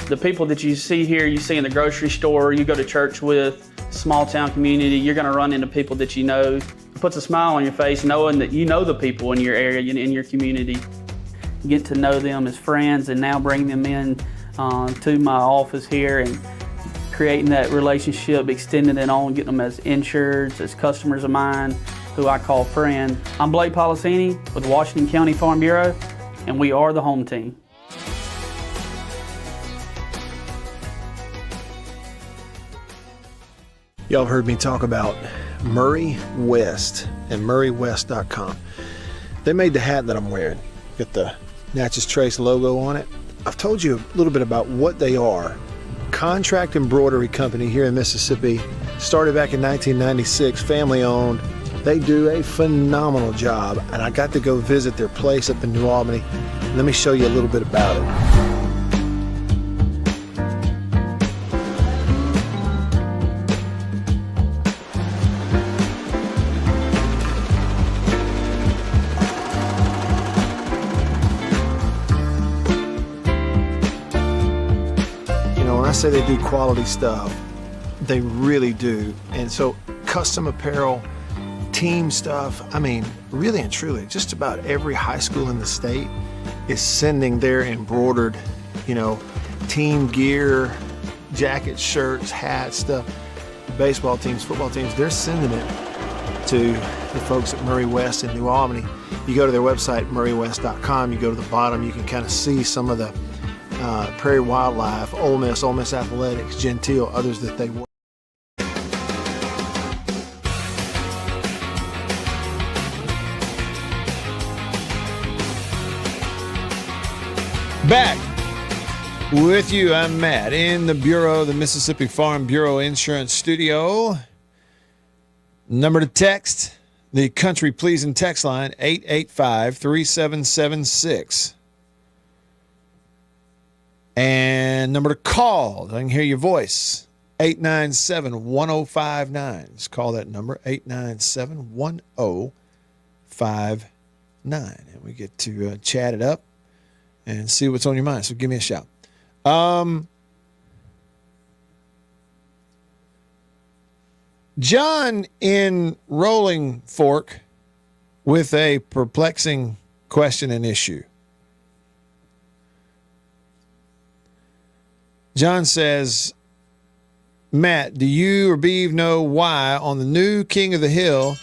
[SPEAKER 10] the people that you see here, you see in the grocery store, you go to church with, small town community, you're gonna run into people that you know. It puts a smile on your face knowing that you know the people in your area, in your community. You get to know them as friends and now bring them in to my office here and creating that relationship, extending it on, getting them as insureds, as customers of mine, who I call friend. I'm Blake Policini with Washington County Farm Bureau, and we are the home team.
[SPEAKER 7] Y'all have heard me talk about Murray West and MurrayWest.com. They made the hat that I'm wearing. Got the Natchez Trace logo on it. I've told you a little bit about what they are. Contract embroidery company here in Mississippi. Started back in 1996, family owned. They do a phenomenal job, and I got to go visit their place up in New Albany. Let me show you a little bit about it. When I say they do quality stuff, they really do. And so custom apparel, team stuff, I mean, really and truly, just about every high school in the state is sending their embroidered, team gear, jackets, shirts, hats, stuff. Baseball teams, football teams, they're sending it to the folks at Murray West in New Albany. You go to their website, MurrayWest.com, you go to the bottom, you can kind of see some of the Prairie Wildlife, Ole Miss Athletics, Gentile, others that they work.
[SPEAKER 2] Back with you, I'm Matt in the Bureau, the Mississippi Farm Bureau Insurance Studio. Number to text, the country pleasing text line, 885-3776. And number to call, I can hear your voice, 897-1059. Just call that number, 897-1059. And we get to chat it up and see what's on your mind. So give me a shout. John in Rolling Fork with a perplexing question and issue. John says, Matt, do you or Beeve know why on the new King of the Hill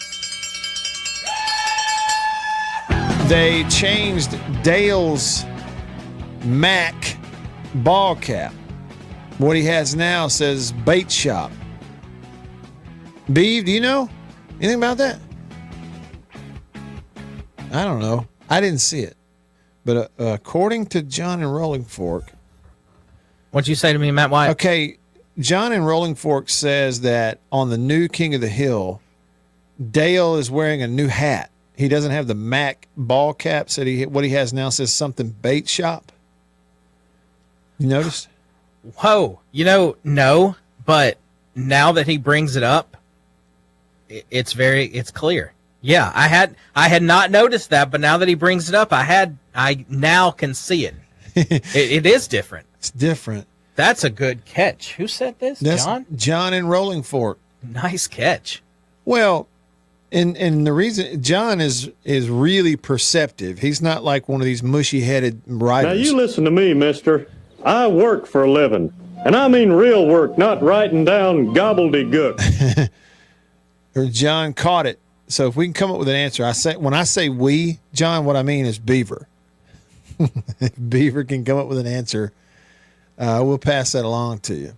[SPEAKER 2] they changed Dale's Mac ball cap? What he has now says bait shop. Beeve, do you know anything about that? I don't know. I didn't see it. But according to John in Rolling Fork,
[SPEAKER 5] what'd you say to me, Matt White?
[SPEAKER 2] Okay, John in Rolling Fork says that on the new King of the Hill, Dale is wearing a new hat. He doesn't have the Mac ball cap. Said what he has now says something bait shop. You noticed?
[SPEAKER 5] Whoa. No, but now that he brings it up, it's clear. Yeah, I had not noticed that, but now that he brings it up, I now can see it. It is different.
[SPEAKER 2] It's different.
[SPEAKER 5] That's a good catch. Who said this? John?
[SPEAKER 2] John in Rolling Fork.
[SPEAKER 5] Nice catch.
[SPEAKER 2] Well, and the reason John is really perceptive. He's not like one of these mushy-headed writers.
[SPEAKER 13] Now you listen to me, mister. I work for a living. And I mean real work, not writing down gobbledygook.
[SPEAKER 2] Or John caught it. So if we can come up with an answer, when I say we, John, what I mean is Beaver. If Beaver can come up with an answer, we'll pass that along to you.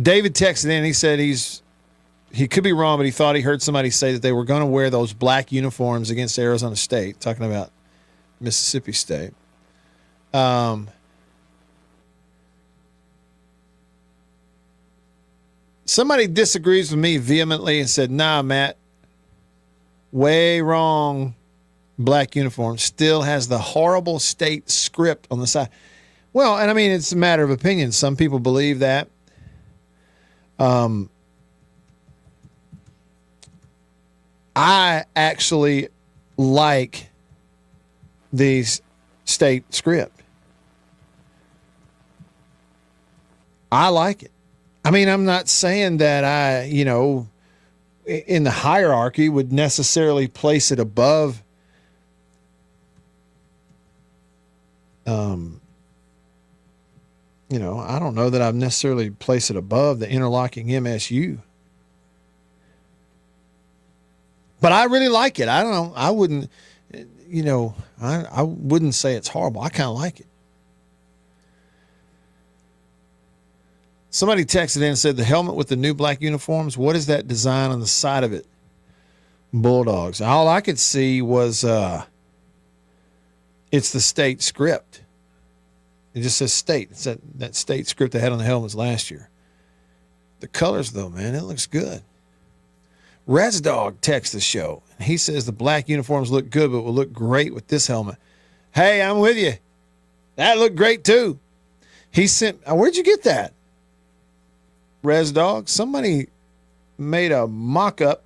[SPEAKER 2] David texted in. He said he could be wrong, but he thought he heard somebody say that they were going to wear those black uniforms against Arizona State, talking about Mississippi State. Somebody disagrees with me vehemently and said, nah, Matt, way wrong. Black uniform still has the horrible state script on the side. Well, and I mean, it's a matter of opinion. Some people believe that. I actually like the state script. I like it. I mean, I'm not saying that I, in the hierarchy would necessarily place it above I don't know that I've necessarily placed it above the interlocking MSU. But I really like it. I don't know. I wouldn't, I wouldn't say it's horrible. I kind of like it. Somebody texted in and said the helmet with the new black uniforms, what is that design on the side of it? Bulldogs. All I could see was it's the state script. It just says state. It's that state script they had on the helmets last year. The colors, though, man, it looks good. Res Dog texts the show. And he says the black uniforms look good, but will look great with this helmet. Hey, I'm with you. That looked great, too. He sent, where'd you get that? Res Dog, somebody made a mock-up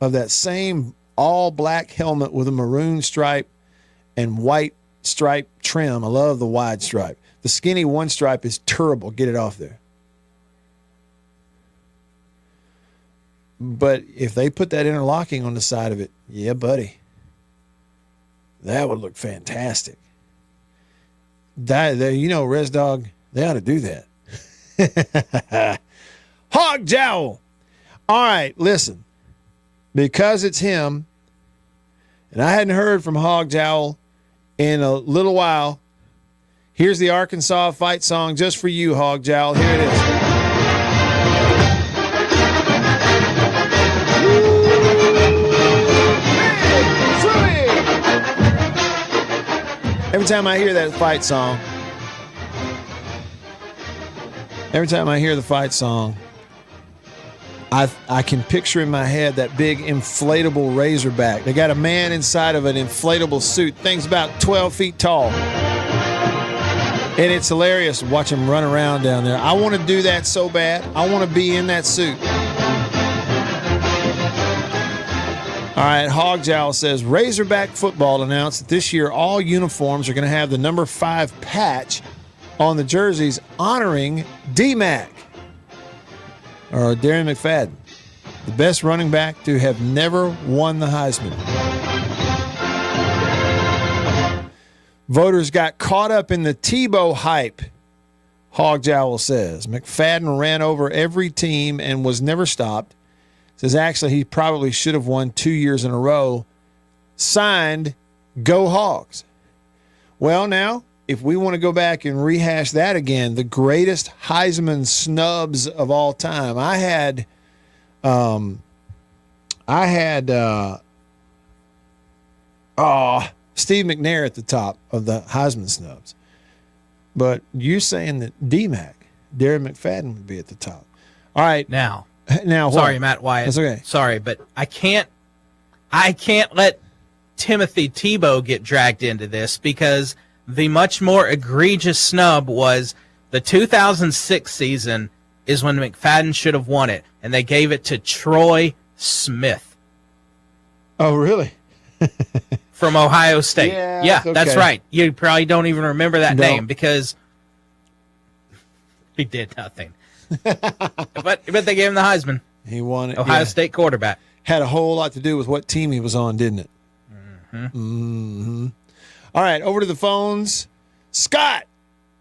[SPEAKER 2] of that same all-black helmet with a maroon stripe and white stripe trim. I love the wide stripe. The skinny one stripe is terrible. Get it off there. But if they put that interlocking on the side of it, yeah, buddy, that would look fantastic. Res Dog, they ought to do that. Hog Jowl. All right, listen. Because it's him, and I hadn't heard from Hog Jowl in a little while, here's the Arkansas fight song just for you, Hog Jowl. Here it is. Every time I hear that fight song, I can picture in my head that big inflatable Razorback. They got a man inside of an inflatable suit. Thing's about 12 feet tall. And it's hilarious to watch him run around down there. I want to do that so bad. I want to be in that suit. All right, Hog Jowl says, Razorback football announced that this year all uniforms are going to have the number 5 patch on the jerseys honoring D-Mac, or Darren McFadden, the best running back to have never won the Heisman. Voters got caught up in the Tebow hype, Hog Jowl says. McFadden ran over every team and was never stopped. Says actually he probably should have won 2 years in a row. Signed, Go Hogs. Well, now, if we want to go back and rehash that again, the greatest Heisman snubs of all time. I had Steve McNair at the top of the Heisman snubs. But you're saying that D-Mac, Darren McFadden, would be at the top. All right.
[SPEAKER 5] Now,
[SPEAKER 2] sorry,
[SPEAKER 5] what? Matt Wyatt.
[SPEAKER 2] That's okay.
[SPEAKER 5] Sorry, but I can't let Timothy Tebow get dragged into this, because the much more egregious snub was the 2006 season is when McFadden should have won it, and they gave it to Troy Smith.
[SPEAKER 2] Oh, really?
[SPEAKER 5] From Ohio State. Yeah,
[SPEAKER 2] okay.
[SPEAKER 5] That's right. You probably don't even remember that name because he did nothing. but they gave him the Heisman.
[SPEAKER 2] He won it.
[SPEAKER 5] Ohio State quarterback.
[SPEAKER 2] Had a whole lot to do with what team he was on, didn't it? Mm-hmm. All right, over to the phones. Scott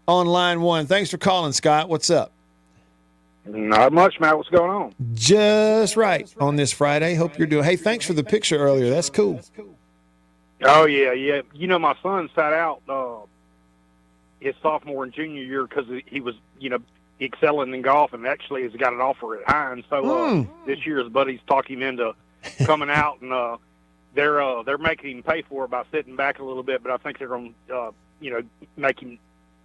[SPEAKER 2] on line 1. Thanks for calling, Scott. What's up?
[SPEAKER 14] Not much, Matt. What's going on?
[SPEAKER 2] Just right on this Friday. Hope you're doing. Hey, thanks for the picture earlier. That's cool.
[SPEAKER 14] Oh, yeah. My son sat out his sophomore and junior year because he was, excelling in golf, and actually has got an offer at Hines. So this year his buddies talked him into coming out, and they're making him pay for it by sitting back a little bit. But I think they're going to, make him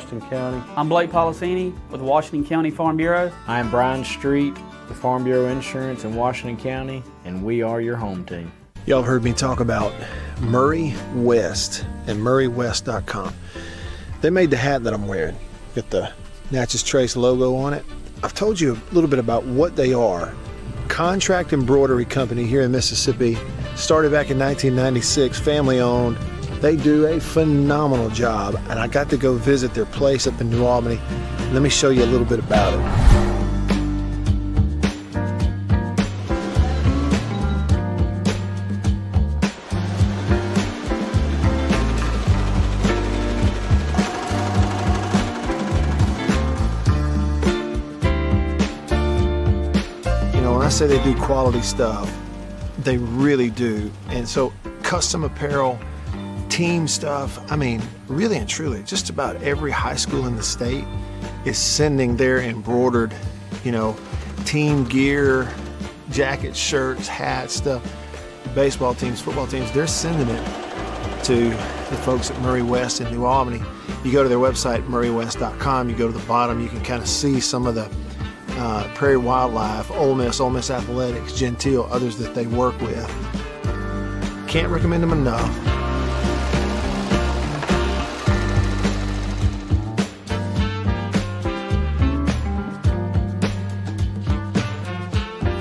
[SPEAKER 9] Washington County.
[SPEAKER 10] I'm Blake Policini with Washington County Farm Bureau.
[SPEAKER 11] I am Brian Street with Farm Bureau Insurance in Washington County, and we are your home team.
[SPEAKER 7] Y'all heard me talk about Murray West and murraywest.com. They made the hat that I'm wearing. Got the Natchez Trace logo on it. I've told you a little bit about what they are. Contract embroidery company here in Mississippi. Started back in 1996, family owned. They do a phenomenal job, and I got to go visit their place up in New Albany. Let me show you a little bit about it. When I say they do quality stuff, They really do. And so custom apparel, team stuff, I mean, really and truly, just about every high school in the state is sending their embroidered, team gear, jackets, shirts, hats, stuff. Baseball teams, football teams, they're sending it to the folks at Murray West in New Albany. You go to their website, murraywest.com, you go to the bottom, you can kind of see some of the Prairie Wildlife, Ole Miss Athletics, Gentile, others that they work with. Can't recommend them enough.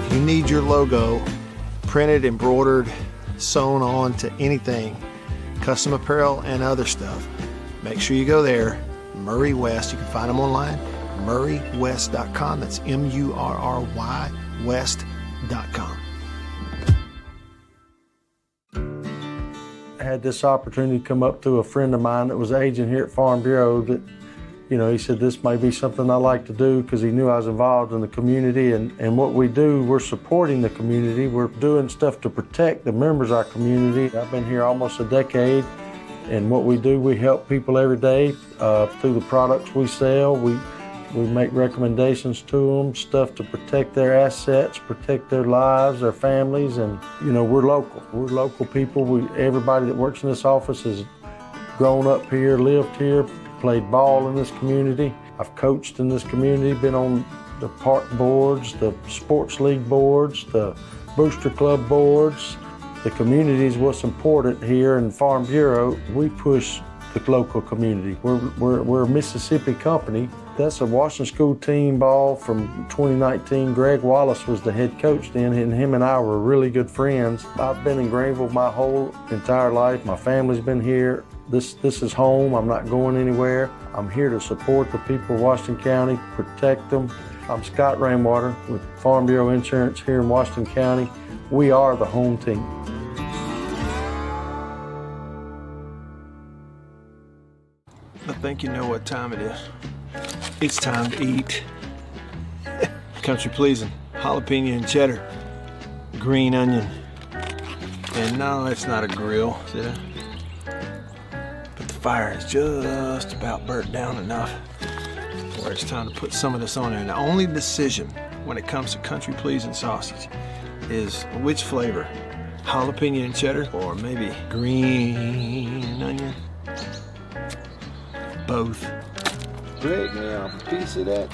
[SPEAKER 7] If you need your logo printed, embroidered, sewn on to anything, custom apparel and other stuff, make sure you go there. Murray West, you can find them online, murraywest.com. That's MURRY West.com.
[SPEAKER 9] I had this opportunity come up to a friend of mine that was an agent here at Farm Bureau that, he said this may be something I like to do because he knew I was involved in the community. And what we do, we're supporting the community. We're doing stuff to protect the members of our community. I've been here almost a decade. And what we do, we help people every day through the products we sell. We make recommendations to them, stuff to protect their assets, protect their lives, their families, and we're local. We're local people. Everybody that works in this office has grown up here, lived here, played ball in this community. I've coached in this community, been on the park boards, the sports league boards, the booster club boards. The community is what's important here in Farm Bureau. We push the local community. We're a Mississippi company. That's a Washington School team ball from 2019. Greg Wallace was the head coach then, and him and I were really good friends. I've been in Greenville my whole entire life. My family's been here. This is home. I'm not going anywhere. I'm here to support the people of Washington County, protect them. I'm Scott Rainwater with Farm Bureau Insurance here in Washington County. We are the home team.
[SPEAKER 7] I think you know what time it is. It's time to eat. Country pleasing, jalapeno and cheddar, green onion. And no, it's not a grill, see that? But the fire is just about burnt down enough where it's time to put some of this on there. And the only decision when it comes to country pleasing sausage is which flavor, jalapeno and cheddar or maybe green onion. Both.
[SPEAKER 11] Break me off a piece of that.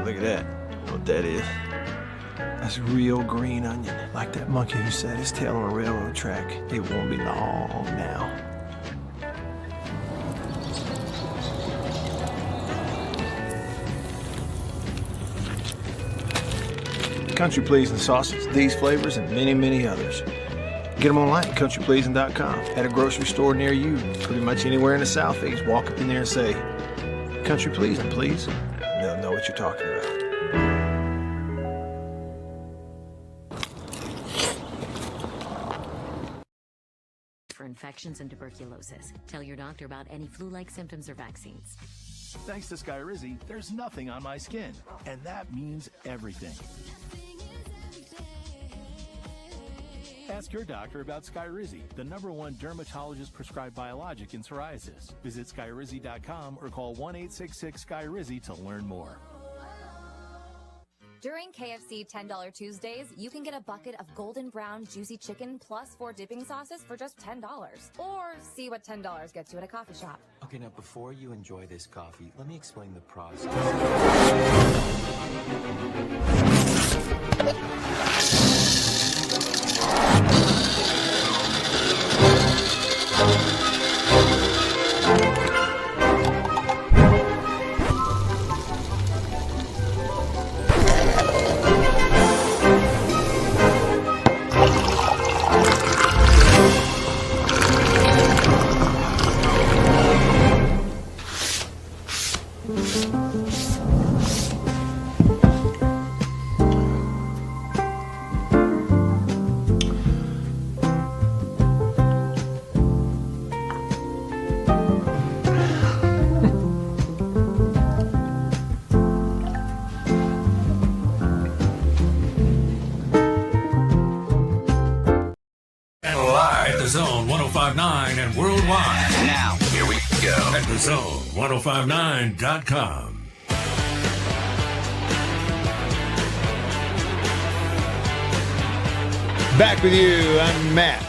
[SPEAKER 7] Look at that. You know what that is? That's real green onion. Like that monkey who set his tail on a railroad track. It won't be long now. Country Pleasing sausage, these flavors, and many, many others. Get them online at countrypleasing.com. At a grocery store near you, pretty much anywhere in the Southeast. Walk up in there and say, Country Pleasing, please. They'll know what you're talking about.
[SPEAKER 15] For infections and tuberculosis. Tell your doctor about any flu-like symptoms or vaccines.
[SPEAKER 16] Thanks to SKYRIZI, there's nothing on my skin, and that means everything. Ask your doctor about SKYRIZI, the #1 dermatologist-prescribed biologic in psoriasis. Visit SKYRIZI.com or call 1-866-SKYRIZI to learn more.
[SPEAKER 17] During KFC $10 Tuesdays, you can get a bucket of golden brown juicy chicken plus 4 dipping sauces for just $10. Or see what $10 gets you at a coffee shop.
[SPEAKER 18] Okay, now before you enjoy this coffee, let me explain the process.
[SPEAKER 12] Zone 105.9 and worldwide.
[SPEAKER 19] Now, here we go.
[SPEAKER 12] At thezone1059.com.
[SPEAKER 2] Back with you. I'm Matt.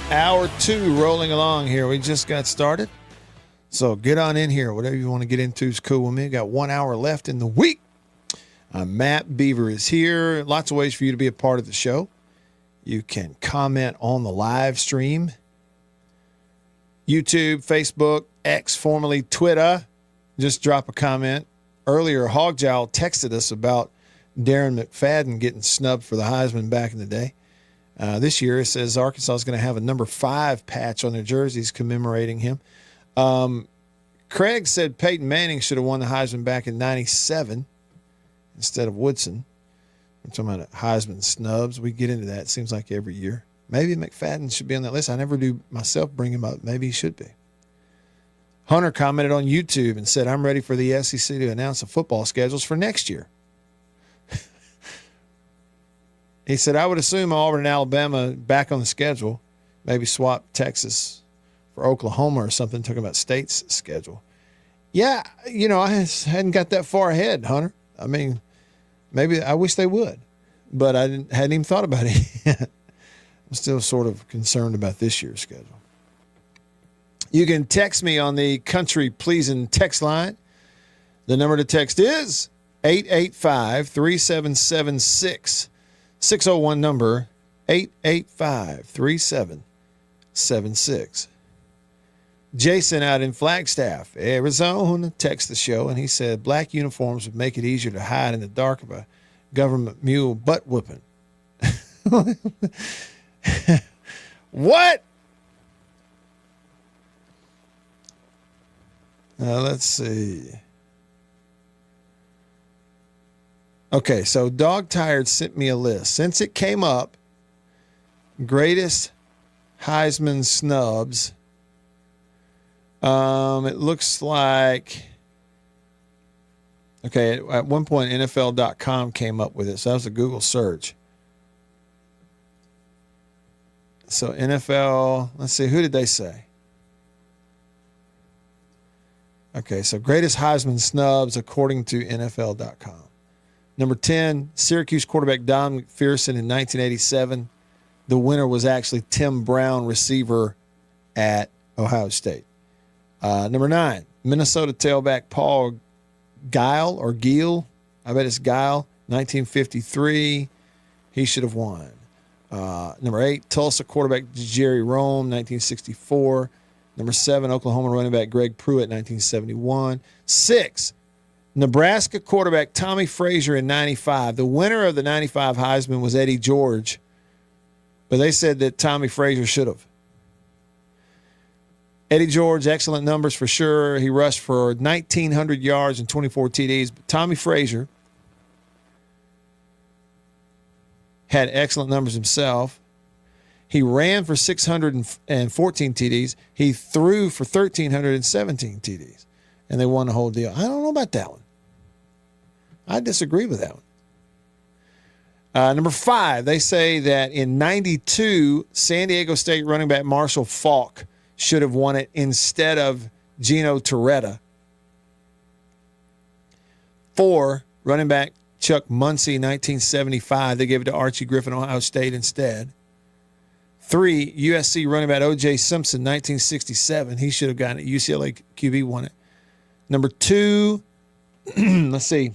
[SPEAKER 2] Hour 2 rolling along here. We just got started. So get on in here. Whatever you want to get into is cool with me. Got 1 hour left in the week. Matt Beaver is here. Lots of ways for you to be a part of the show. You can comment on the live stream. YouTube, Facebook, X, formerly Twitter. Just drop a comment. Earlier, Hogjowl texted us about Darren McFadden getting snubbed for the Heisman back in the day. This year, it says Arkansas is going to have a number 5 patch on their jerseys commemorating him. Craig said Peyton Manning should have won the Heisman back in '97 instead of Woodson. We're talking about Heisman snubs. We get into that. It seems like every year. Maybe McFadden should be on that list. I never do myself bring him up. Maybe he should be. Hunter commented on YouTube and said, I'm ready for the SEC to announce the football schedules for next year. He said, I would assume Auburn and Alabama back on the schedule, maybe swap Texas for Oklahoma or something, talking about state's schedule. Yeah, I hadn't got that far ahead, Hunter. I mean, maybe I wish they would, but I hadn't even thought about it yet. I'm still sort of concerned about this year's schedule. You can text me on the Country Pleasing text line. The number to text is 885-3776. 601 number 885-3776. Jason out in Flagstaff, Arizona, texts the show, and he said black uniforms would make it easier to hide in the dark of a government mule butt whooping. What? Let's see. Okay, so Dog Tired sent me a list. Since it came up, greatest Heisman snubs, it looks like, okay, at one point NFL.com came up with it, so that was a Google search. So NFL, let's see, who did they say? Okay, so greatest Heisman snubs according to NFL.com. Number 10, Syracuse quarterback Don McPherson in 1987. The winner was actually Tim Brown, receiver at Ohio State. Number 9, Minnesota tailback Paul Guile or Giel. I bet it's Guile, 1953. He should have won. Number 8, Tulsa quarterback Jerry Rome, 1964. Number 7, Oklahoma running back Greg Pruitt, 1971. 6, Nebraska quarterback Tommy Frazier in 95. The winner of the 95 Heisman was Eddie George, but they said that Tommy Frazier should have. Eddie George, excellent numbers for sure. He rushed for 1,900 yards and 24 TDs. But Tommy Frazier had excellent numbers himself. He ran for 614 TDs. He threw for 1,317 TDs. And they won the whole deal. I don't know about that one. I disagree with that one. Number 5, they say that in 92, San Diego State running back Marshall Faulk should have won it instead of Gino Torretta. 4, running back Chuck Muncie, 1975. They gave it to Archie Griffin, Ohio State instead. 3, USC running back O.J. Simpson, 1967. He should have gotten it. UCLA QB won it. Number 2, let's see.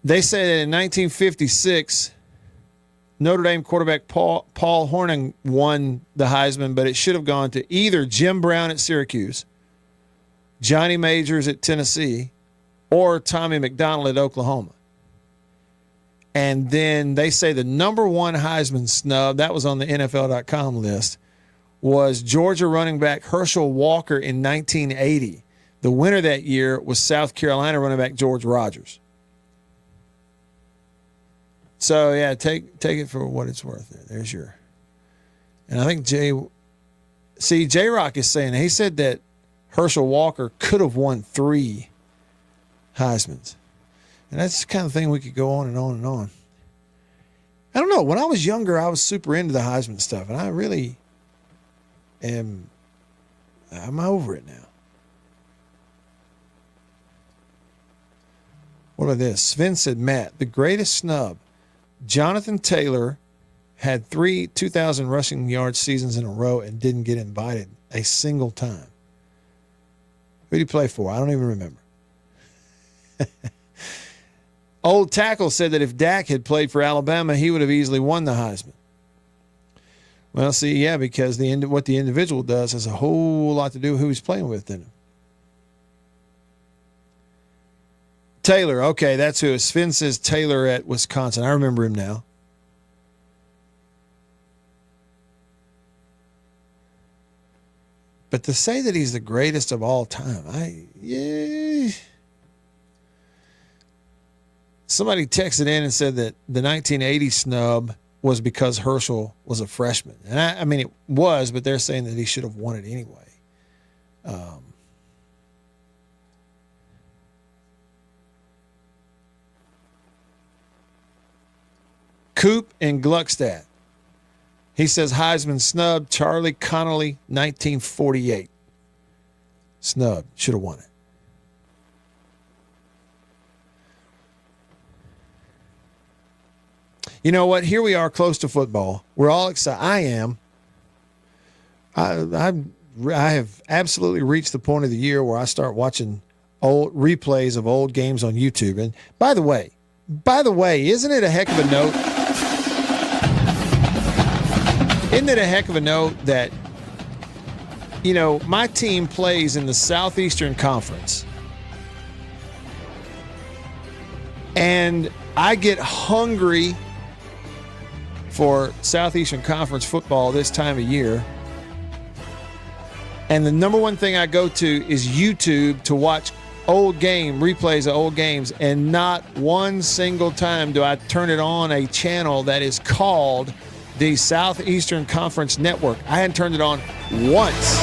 [SPEAKER 2] They say that in 1956, Notre Dame quarterback Paul Hornung won the Heisman, but it should have gone to either Jim Brown at Syracuse, Johnny Majors at Tennessee, or Tommy McDonald at Oklahoma. And then they say the number 1 Heisman snub, that was on the NFL.com list, was Georgia running back Herschel Walker in 1980. The winner that year was South Carolina running back George Rogers. So, yeah, take it for what it's worth. There's your. And I think J-Rock is saying, he said that Herschel Walker could have won 3 Heismans. And that's the kind of thing we could go on and on and on. I don't know. When I was younger, I was super into the Heisman stuff, and I really am. I'm over it now. What about this? Sven said, Matt, the greatest snub. Jonathan Taylor had 3 2,000 rushing yard seasons in a row and didn't get invited a single time. Who did he play for? I don't even remember. Old Tackle said that if Dak had played for Alabama, he would have easily won the Heisman. Well, see, yeah, because what the individual does has a whole lot to do with who he's playing with, doesn't it? Taylor, okay, that's who. Sven says Taylor at Wisconsin. I remember him now. But to say that he's the greatest of all time, Somebody texted in and said that the 1980 snub was because Herschel was a freshman. And I mean, it was, but they're saying that he should have won it anyway. Coop in Gluckstadt. He says Heisman snub, Charlie Connolly, 1948. Snub, should have won it. You know what? Here we are close to football. We're all excited. I am. I have absolutely reached the point of the year where I start watching old replays of old games on YouTube. And by the way, isn't it a heck of a note? Isn't it a heck of a note that, you know, my team plays in the Southeastern Conference, and I get hungry for Southeastern Conference football this time of year, and the number one thing I go to is YouTube to watch replays of old games, and not one single time do I turn it on a channel that is called the Southeastern Conference Network. I hadn't turned it on once.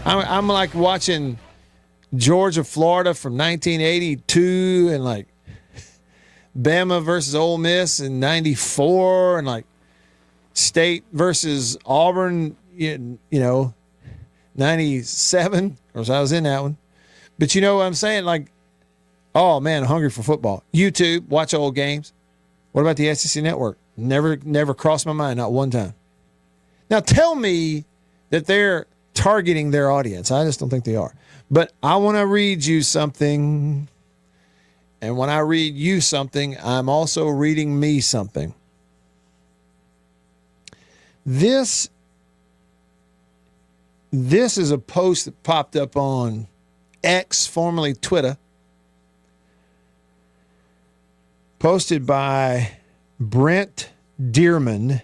[SPEAKER 2] I'm like watching Georgia, Florida from 1982, and like Bama versus Ole Miss in 94, and like State versus Auburn, 97. Of course, I was in that one. But you know what I'm saying? Like, oh man, hungry for football. YouTube, watch old games. What about the SEC Network? Never crossed my mind, not one time. Now tell me that they're targeting their audience. I just don't think they are. But I want to read you something. And when I read you something, I'm also reading me something. This is a post that popped up on X, formerly Twitter, posted by Brent Dearman,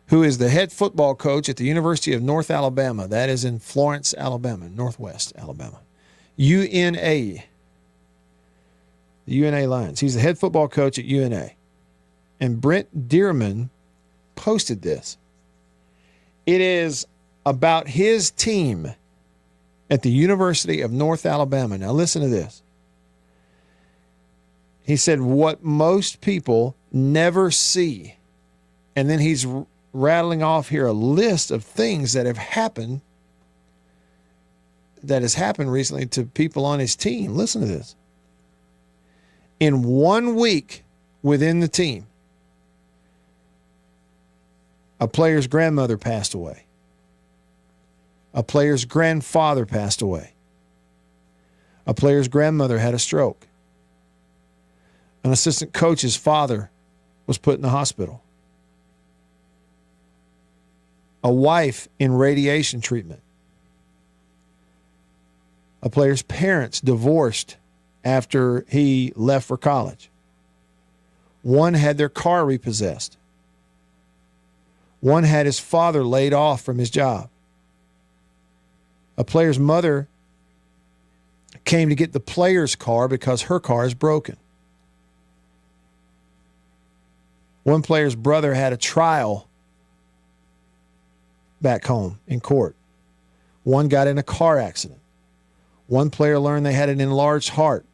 [SPEAKER 2] who is the head football coach at the University of North Alabama. That is in Florence, Alabama, Northwest Alabama. UNA. The UNA Lions. He's the head football coach at UNA. And Brent Dearman posted this. It is about his team at the University of North Alabama. Now listen to this. He said, what most people never see. And then he's rattling off here a list of things that have happened, that has happened recently to people on his team. Listen to this. In 1 week within the team, a player's grandmother passed away. A player's grandfather passed away. A player's grandmother had a stroke. An assistant coach's father was put in the hospital. A wife in radiation treatment. A player's parents divorced after he left for college. One had their car repossessed. One had his father laid off from his job. A player's mother came to get the player's car because her car is broken. One player's brother had a trial back home in court. One got in a car accident. One player learned they had an enlarged heart.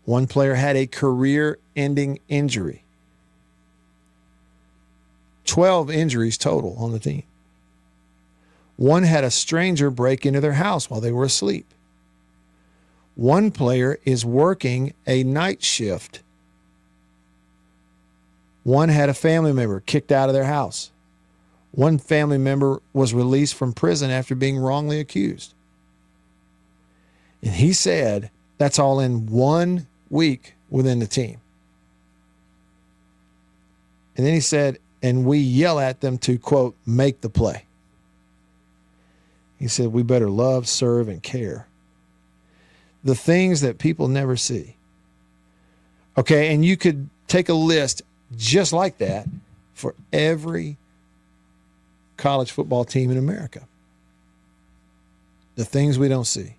[SPEAKER 2] One player had a career-ending injury. 12 injuries total on the team. One had a stranger break into their house while they were asleep. One player is working a night shift. One had a family member kicked out of their house. One family member was released from prison after being wrongly accused. And he said that's all in 1 week within the team. And then he said, and we yell at them to, quote, make the play. He said, we better love, serve, and care. The things that people never see. Okay, and you could take a list just like that for every college football team in America. The things we don't see.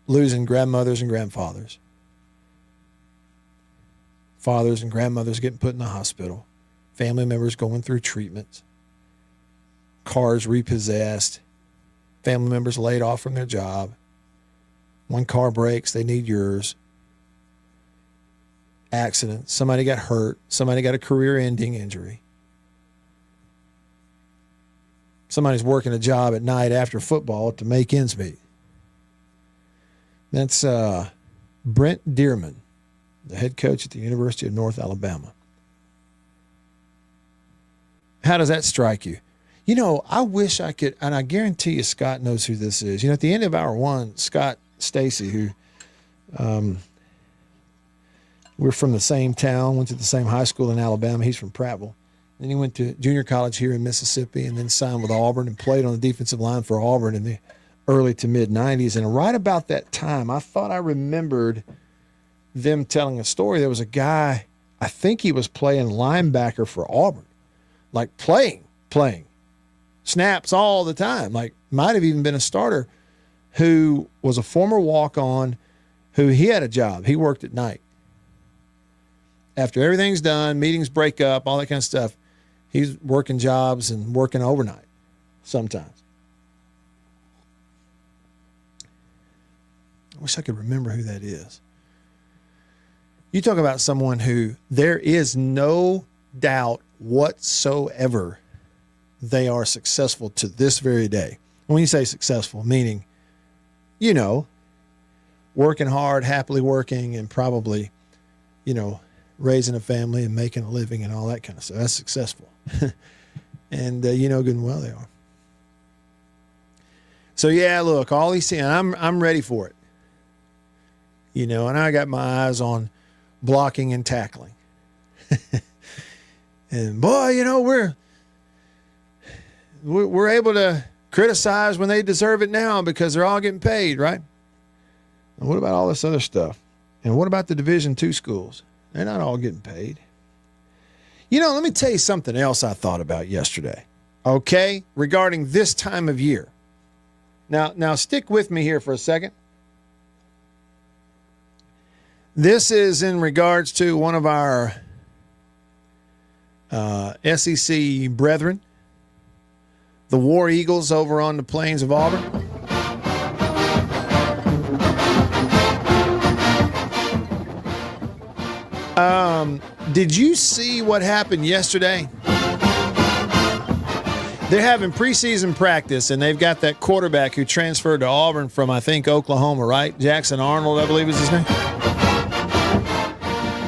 [SPEAKER 2] Losing grandmothers and grandfathers. Fathers and grandmothers getting put in the hospital. Family members going through treatments. Cars repossessed. Family members laid off from their job. One car breaks, they need yours. Accident. Somebody got hurt. Somebody got a career-ending injury. Somebody's working a job at night after football to make ends meet. That's Brent Dearman, the head coach at the University of North Alabama. How does that strike you? You know, I wish I could, and I guarantee you Scott knows who this is. You know, at the end of hour one, Scott Stacy, who we're from the same town, went to the same high school in Alabama. He's from Prattville. Then he went to junior college here in Mississippi and then signed with Auburn and played on the defensive line for Auburn in the early to mid-'90s. And right about that time, I thought I remembered them telling a story. There was a guy, I think he was playing linebacker for Auburn, like playing snaps all the time, like might have even been a starter, who was a former walk-on, who he had a job. He worked at night. After everything's done, meetings break up, all that kind of stuff, he's working jobs and working overnight sometimes. I wish I could remember who that is. You talk about someone who there is no doubt whatsoever they are successful to this very day. When you say successful, meaning, you know, working hard, happily working, and probably, you know, raising a family and making a living and all that kind of stuff. That's successful. And you know good and well they are. So, yeah, look, all these things, I'm ready for it. You know, and I got my eyes on blocking and tackling. And, boy, you know, we're able to criticize when they deserve it now because they're all getting paid, right? And what about all this other stuff? And what about the Division II schools? They're not all getting paid. You know, let me tell you something else I thought about yesterday, okay, regarding this time of year. Now stick with me here for a second. This is in regards to one of our SEC brethren, the War Eagles over on the plains of Auburn. Did you see what happened yesterday? They're having preseason practice, and they've got that quarterback who transferred to Auburn from, I think, Oklahoma, right? Jackson Arnold, I believe is his name.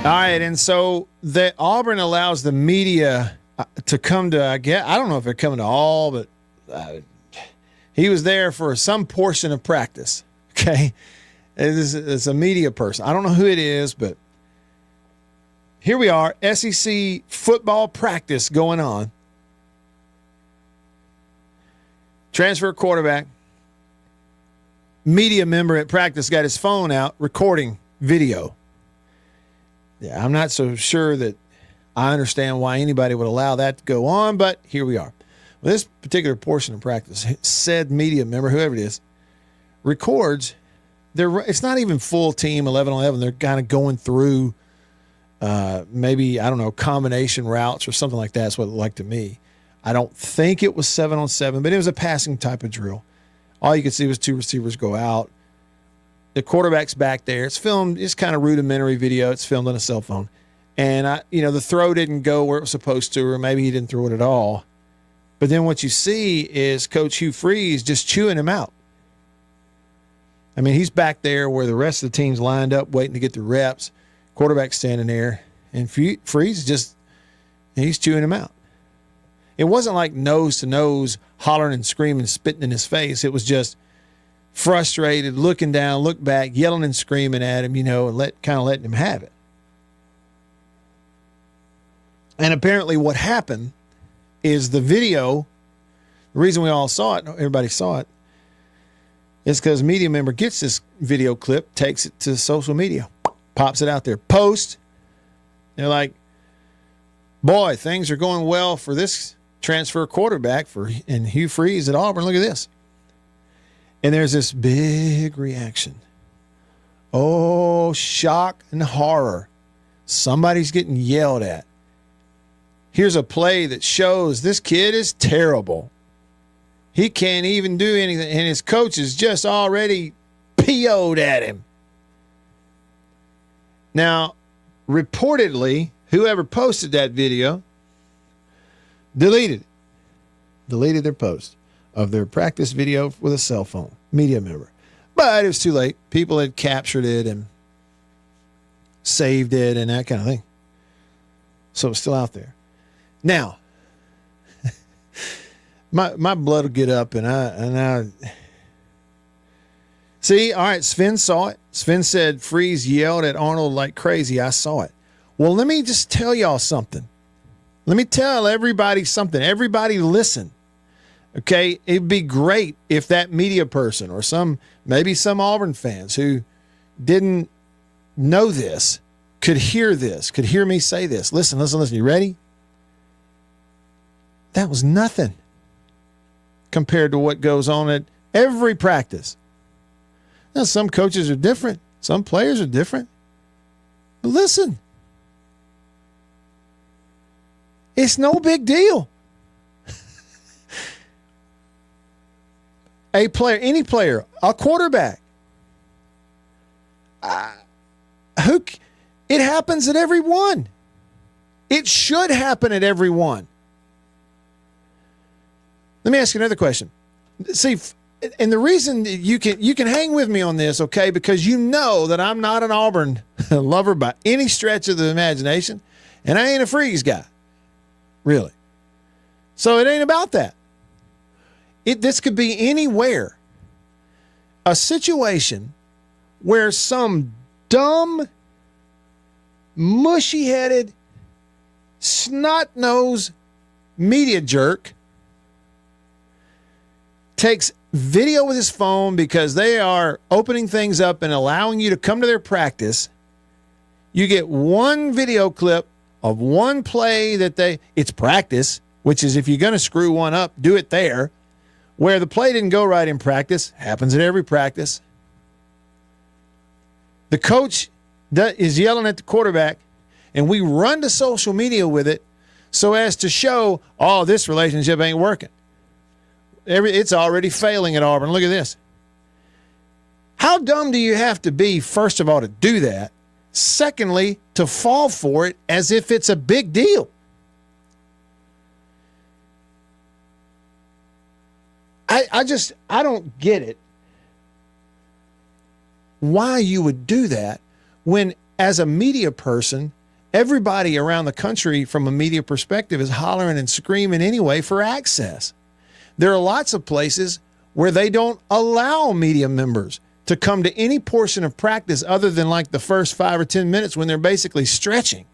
[SPEAKER 2] All right, and so the Auburn allows the media to come to, I don't know if they're coming to all, but he was there for some portion of practice, okay? It's a media person. I don't know who it is, but here we are, SEC football practice going on. Transfer quarterback, media member at practice got his phone out recording video. Yeah, I'm not so sure that I understand why anybody would allow that to go on, but here we are. Well, this particular portion of practice, said media member, whoever it is, records. It's not even full team 11-on-11. They're kind of going through maybe, I don't know, combination routes or something like that. That's what it looked like to me. I don't think it was 7-on-7, but it was a passing type of drill. All you could see was two receivers go out. The quarterback's back there. It's filmed. It's kind of rudimentary video. It's filmed on a cell phone. And, the throw didn't go where it was supposed to, or maybe he didn't throw it at all. But then what you see is Coach Hugh Freeze just chewing him out. I mean, he's back there where the rest of the team's lined up waiting to get the reps. Quarterback's standing there. And Freeze he's chewing him out. It wasn't like nose to nose, hollering and screaming, spitting in his face. It was just frustrated, looking down, look back, yelling and screaming at him, and letting him have it. And apparently what happened is the video, the reason we all saw it, everybody saw it, is because a media member gets this video clip, takes it to social media, pops it out there, post. They're like, boy, things are going well for this transfer quarterback and Hugh Freeze at Auburn. Look at this. And there's this big reaction. Oh, shock and horror. Somebody's getting yelled at. Here's a play that shows this kid is terrible. He can't even do anything, and his coach is just already PO'd at him. Now, reportedly, whoever posted that video deleted their post of their practice video with a cell phone, media member. But it was too late. People had captured it and saved it and that kind of thing. So it's still out there. Now, my blood will get up and I see, all right, Sven saw it. Sven said Freeze yelled at Arnold like crazy. I saw it. Well, let me just tell y'all something. Let me tell everybody something. Everybody listen. Okay, it'd be great if that media person or maybe some Auburn fans who didn't know this could hear me say this. Listen. You ready? That was nothing compared to what goes on at every practice. Now, some coaches are different. Some players are different. But listen, it's no big deal. Any player, a quarterback, it happens at every one. It should happen at every one. Let me ask you another question. See, and the reason you can hang with me on this, okay, because you know that I'm not an Auburn lover by any stretch of the imagination, and I ain't a Freeze guy, really. So it ain't about that. This could be anywhere. A situation where some dumb, mushy-headed, snot-nosed media jerk takes video with his phone because they are opening things up and allowing you to come to their practice. You get one video clip of one play it's practice, which is if you're going to screw one up, do it there. Where the play didn't go right in practice, happens at every practice. The coach is yelling at the quarterback, and we run to social media with it so as to show, this relationship ain't working. It's already failing at Auburn. Look at this. How dumb do you have to be, first of all, to do that? Secondly, to fall for it as if it's a big deal. I don't get it. Why you would do that when, as a media person, everybody around the country from a media perspective is hollering and screaming anyway for access. There are lots of places where they don't allow media members to come to any portion of practice other than like the first 5 or 10 minutes when they're basically stretching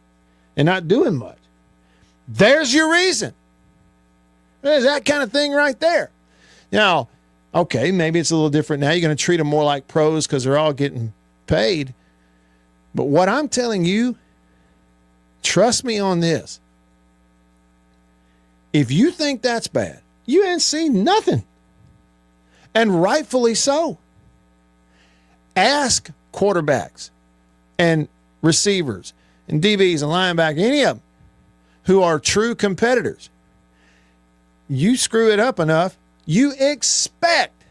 [SPEAKER 2] and not doing much. There's your reason. There's that kind of thing right there. Now, okay, maybe it's a little different now. You're going to treat them more like pros because they're all getting paid. But what I'm telling you, trust me on this. If you think that's bad, you ain't seen nothing. And rightfully so. Ask quarterbacks and receivers and DBs and linebackers, any of them who are true competitors. you screw it up enough, you expect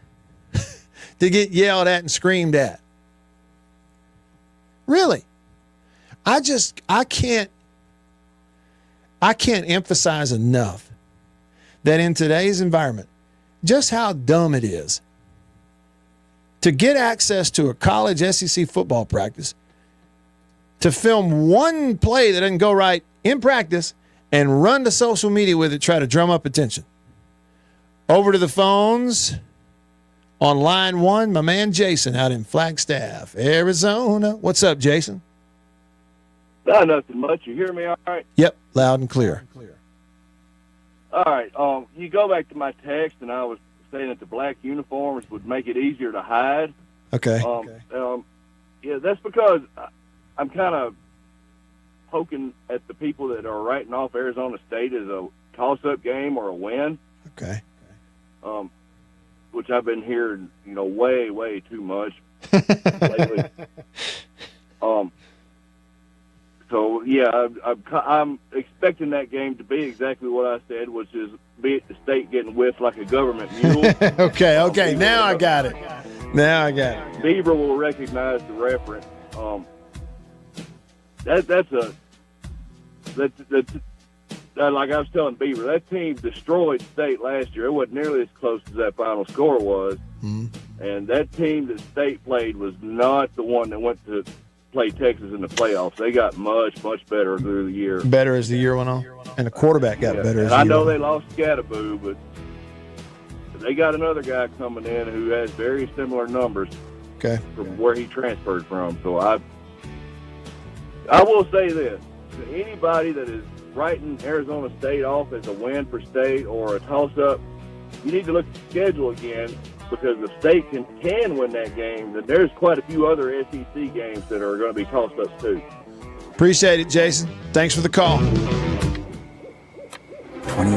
[SPEAKER 2] to get yelled at and screamed at. Really. I can't emphasize enough that in today's environment, just how dumb it is to get access to a college SEC football practice, to film one play that doesn't go right in practice and run to social media with it, try to drum up attention. Over to the phones on line one, my man Jason out in Flagstaff, Arizona. What's up, Jason?
[SPEAKER 19] Not nothing much. You hear me all right?
[SPEAKER 2] Yep, loud and clear.
[SPEAKER 19] All right. You go back to my text, and I was saying that the black uniforms would make it easier to hide.
[SPEAKER 2] Okay.
[SPEAKER 19] Yeah, that's because I'm kind of poking at the people that are writing off Arizona State as a toss-up game or a win.
[SPEAKER 2] Okay.
[SPEAKER 19] Which I've been hearing, way, way too much lately. So yeah, I'm expecting that game to be exactly what I said, which is be the state getting whipped like a government mule.
[SPEAKER 2] Okay. Now I got it.
[SPEAKER 19] Beaver will recognize the reference. That's like I was telling Beaver, that team destroyed State last year. It wasn't nearly as close as that final score was.
[SPEAKER 2] Mm-hmm.
[SPEAKER 19] And that team that State played was not the one that went to play Texas in the playoffs. They got much, much better through the year.
[SPEAKER 2] Better as the year went on? And the quarterback got better as the year
[SPEAKER 19] I know
[SPEAKER 2] went
[SPEAKER 19] they lost Scattaboo, but they got another guy coming in who has very similar numbers from where he transferred from. So I will say this. To anybody that is writing Arizona State off as a win for State or a toss-up, you need to look at the schedule again, because if State can win that game, then there's quite a few other SEC games that are going to be toss-ups too.
[SPEAKER 2] Appreciate it, Jason. Thanks for the call.
[SPEAKER 6] 20.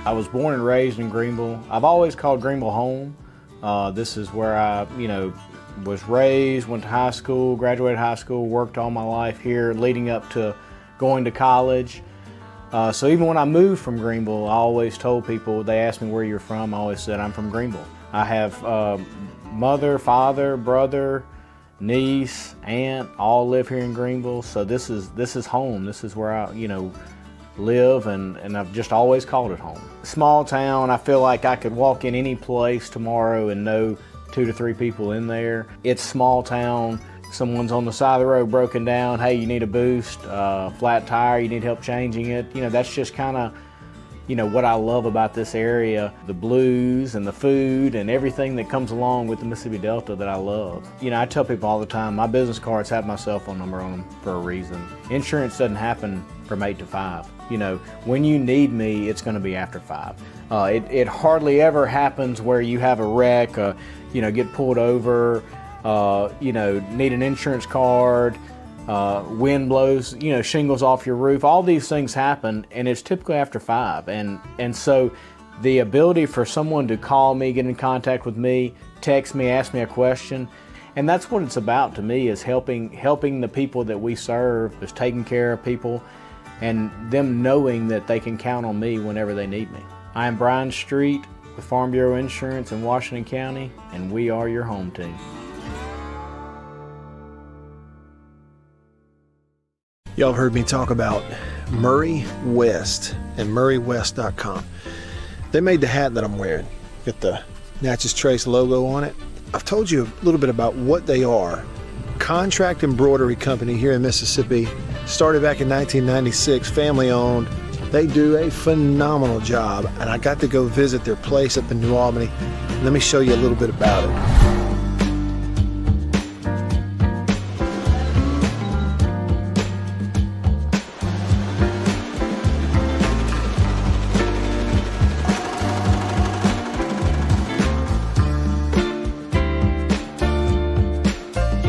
[SPEAKER 11] I was born and raised in Greenville. I've always called Greenville home. This is where I, was raised, went to high school, graduated high school, worked all my life here leading up to going to college. So even when I moved from Greenville, I always told people, they asked me where you're from, I always said I'm from Greenville. I have mother, father, brother, niece, aunt, all live here in Greenville. So this is home. This is where I, live, and I've just always called it home. Small town, I feel like I could walk in any place tomorrow and know 2 to 3 people in there. It's small town. Someone's on the side of the road broken down. Hey, you need a boost, flat tire, you need help changing it. That's just kind of, what I love about this area. The blues and the food and everything that comes along with the Mississippi Delta that I love. I tell people all the time, my business cards have my cell phone number on them for a reason. Insurance doesn't happen from 8 to 5. When you need me, it's going to be after 5. It hardly ever happens where you have a wreck, get pulled over, need an insurance card, wind blows, shingles off your roof. All these things happen, and it's typically after 5. And so the ability for someone to call me, get in contact with me, text me, ask me a question, and that's what it's about to me, is helping the people that we serve, is taking care of people, and them knowing that they can count on me whenever they need me. I am Brian Street with Farm Bureau Insurance in Washington County, and we are your home team.
[SPEAKER 7] Y'all have heard me talk about Murray West and MurrayWest.com. They made the hat that I'm wearing. Get the Natchez Trace logo on it. I've told you a little bit about what they are. Contract embroidery company here in Mississippi, started back in 1996, family owned. They do a phenomenal job, and I got to go visit their place up in New Albany. Let me show you a little bit about it.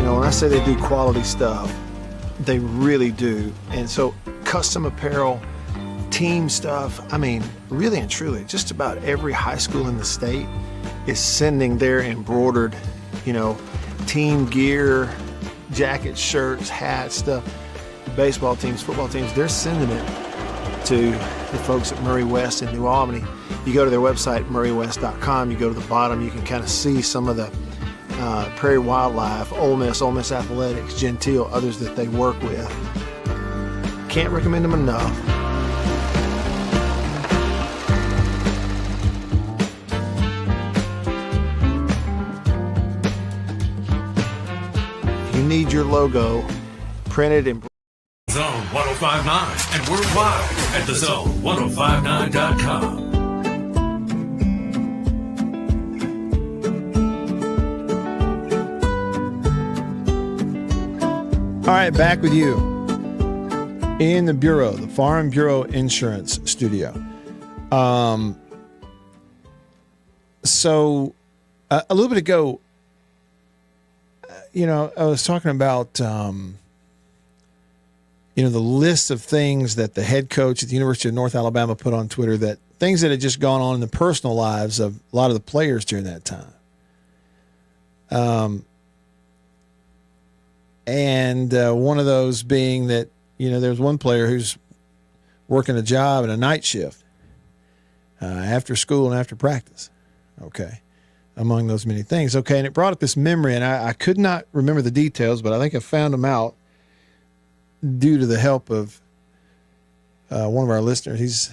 [SPEAKER 7] When I say they do quality stuff, they really do. And so custom apparel, team stuff, I mean, really and truly, just about every high school in the state is sending their embroidered, team gear, jackets, shirts, hats, stuff. Baseball teams, football teams, they're sending it to the folks at Murray West in New Albany. You go to their website, murraywest.com, you go to the bottom, you can kind of see some of the Prairie Wildlife, Ole Miss Athletics, Gentile, others that they work with. Can't recommend them enough. If you need your logo printed in
[SPEAKER 12] Zone 1059 and worldwide at thezone1059.com.
[SPEAKER 2] All right, back with you in the Bureau, the Farm Bureau Insurance Studio. So a little bit ago, I was talking about, the list of things that the head coach at the University of North Alabama put on Twitter, that things that had just gone on in the personal lives of a lot of the players during that time. And one of those being that, there's one player who's working a job in a night shift after school and after practice. Okay. Among those many things. Okay. And it brought up this memory, and I could not remember the details, but I think I found them out due to the help of one of our listeners. He's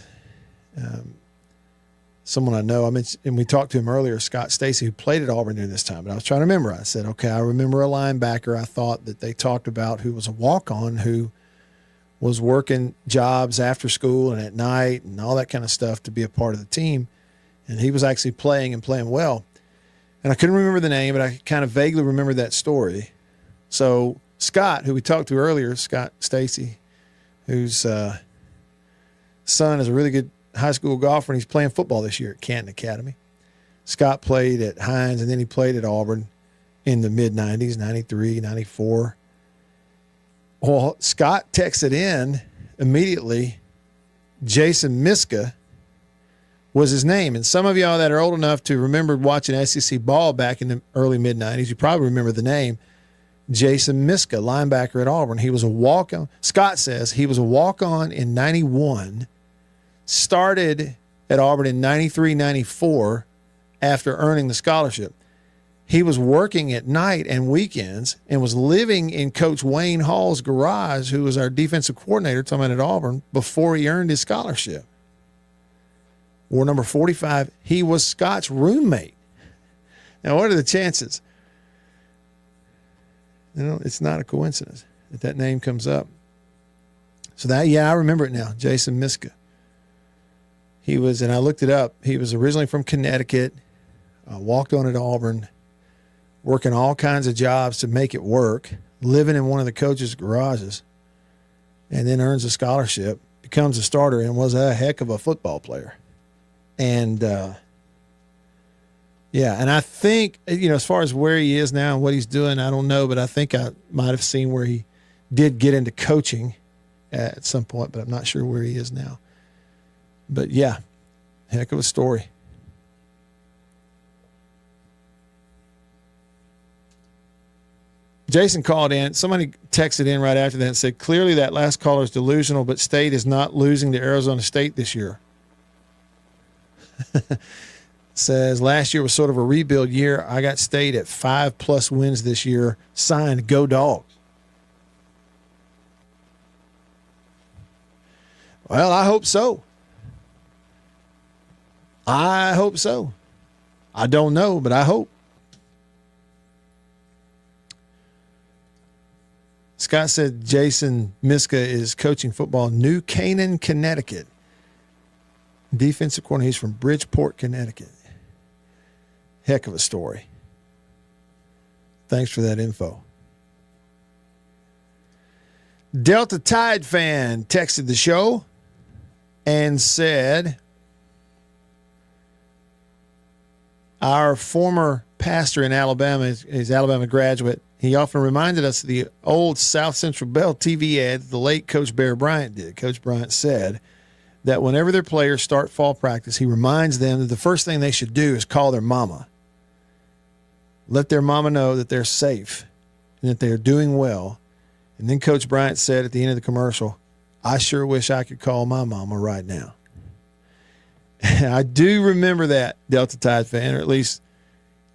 [SPEAKER 2] someone I know. And we talked to him earlier, Scott Stacy, who played at Auburn during this time. But I was trying to remember. I said, okay, I remember a linebacker I thought that they talked about who was a walk-on who was working jobs after school and at night and all that kind of stuff to be a part of the team. And he was actually playing well. And I couldn't remember the name, but I kind of vaguely remember that story. So Scott, who we talked to earlier, Scott Stacy, whose son is a really good high school golfer, and he's playing football this year at Canton Academy. Scott played at Hines, and then he played at Auburn in the mid-90s, 93, 94. Well, Scott texted in immediately, 𝐁'N'Misca was his name. And some of y'all that are old enough to remember watching SEC ball back in the early mid-90s, you probably remember the name, 𝐁'N'Misca, linebacker at Auburn. He was a walk-on. Scott says he was a walk-on in 91, started at Auburn in 93, 94 after earning the scholarship. He was working at night and weekends and was living in Coach Wayne Hall's garage, who was our defensive coordinator, talking about at Auburn, before he earned his scholarship. War number 45, he was Scott's roommate. Now, what are the chances? It's not a coincidence that name comes up. So I remember it now, 𝐁'N'Misca. He was, and I looked it up, he was originally from Connecticut, walked on at Auburn, working all kinds of jobs to make it work, living in one of the coach's garages, and then earns a scholarship, becomes a starter, and was a heck of a football player. And, and I think, as far as where he is now and what he's doing, I don't know, but I think I might have seen where he did get into coaching at some point, but I'm not sure where he is now. But yeah, heck of a story. Jason called in. Somebody texted in right after that and said, clearly that last caller is delusional, but State is not losing to Arizona State this year. Says, last year was sort of a rebuild year. I got State at 5+ wins this year. Signed, go Dogs. Well, I hope so. I hope so. I don't know, but I hope. Scott said 𝐁'N is coaching football in New Canaan, Connecticut. Defensive coordinator. He's from Bridgeport, Connecticut. Heck of a story. Thanks for that info. Delta Tide fan texted the show and said, our former pastor in Alabama is Alabama graduate. He often reminded us of the old South Central Bell TV ad the late Coach Bear Bryant did. Coach Bryant said that whenever their players start fall practice, he reminds them that the first thing they should do is call their mama. Let their mama know that they're safe and that they're doing well. And then Coach Bryant said at the end of the commercial, I sure wish I could call my mama right now. I do remember that, Delta Tide fan, or at least,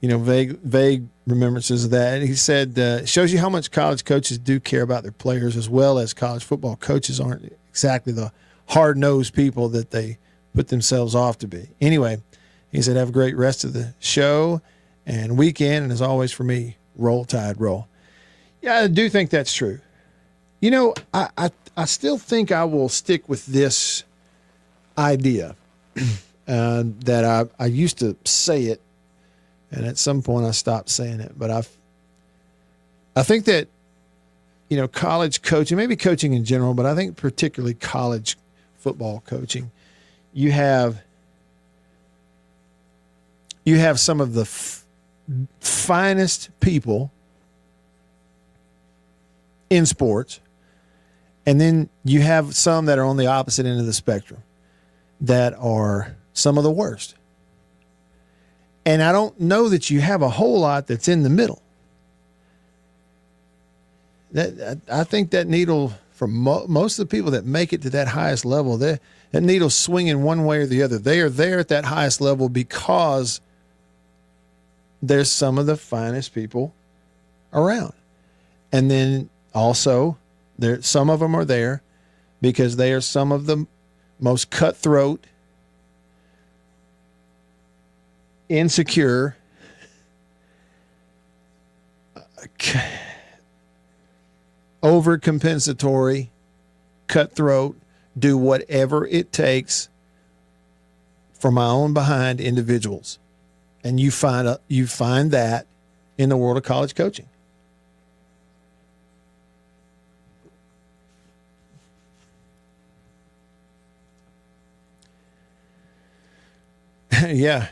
[SPEAKER 2] vague remembrances of that. And he said, shows you how much college coaches do care about their players, as well as college football coaches aren't exactly the hard-nosed people that they put themselves off to be. Anyway, he said, have a great rest of the show and weekend. And as always for me, roll Tide, roll. Yeah, I do think that's true. I still think I will stick with this idea that I used to say it, and at some point I stopped saying it. But I think that, college coaching, maybe coaching in general, but I think particularly college football coaching, you have some of the finest people in sports, and then you have some that are on the opposite end of the spectrum that are some of the worst. And I don't know that you have a whole lot that's in the middle. I think that needle, for most of the people that make it to that highest level, that needle's swinging one way or the other. They are there at that highest level because there's some of the finest people around. And then also, some of them are there because they are some of the most cutthroat, insecure, overcompensatory, cutthroat, do whatever it takes for my own behind individuals. And you find that in the world of college coaching. Yeah.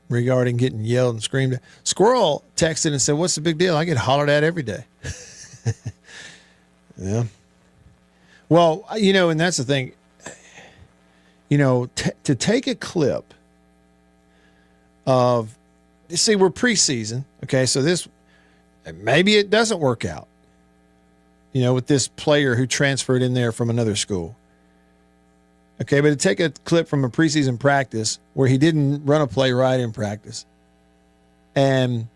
[SPEAKER 2] Regarding getting yelled and screamed at. Squirrel texted and said, what's the big deal? I get hollered at every day. Yeah. Well, and that's the thing, to take a clip of, see, we're preseason. Okay. So maybe it doesn't work out, with this player who transferred in there from another school. Okay, but to take a clip from a preseason practice where he didn't run a play right in practice, and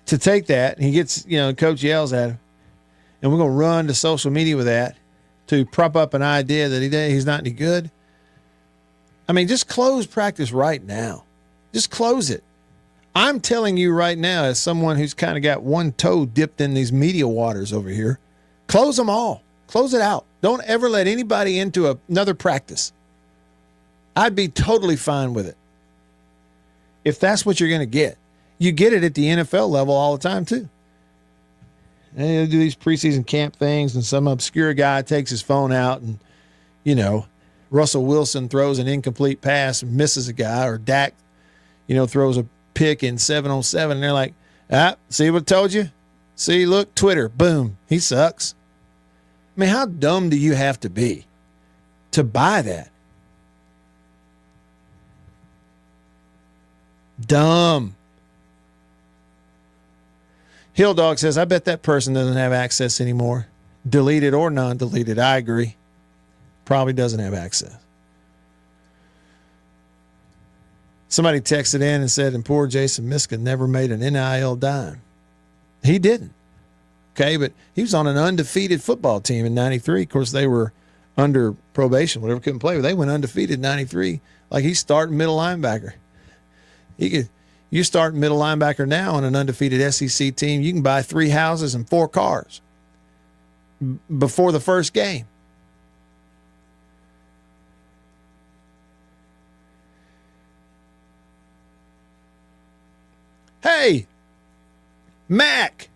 [SPEAKER 2] to take that, and he gets, coach yells at him, and we're going to run to social media with that to prop up an idea that he's not any good. I mean, just close practice right now. Just close it. I'm telling you right now, as someone who's kind of got one toe dipped in these media waters over here, close them all. Close it out. Don't ever let anybody into another practice. I'd be totally fine with it. If that's what you're going to get. You get it at the NFL level all the time, too. And they do these preseason camp things, and some obscure guy takes his phone out and, Russell Wilson throws an incomplete pass and misses a guy, or Dak, throws a pick in 7-on-7, and they're like, see what I told you? See, look, Twitter, boom, he sucks. I mean, how dumb do you have to be to buy that? Dumb. Hill Dog says, I bet that person doesn't have access anymore. Deleted or non-deleted. I agree. Probably doesn't have access. Somebody texted in and said, and poor 𝐁'N never made an NIL dime. He didn't. Okay, but he was on an undefeated football team in '93. Of course, they were under probation, whatever, couldn't play. But they went undefeated in 93. Like, he's starting middle linebacker. You start middle linebacker now on an undefeated SEC team, you can buy 3 houses and 4 cars before the first game. Hey, Mac.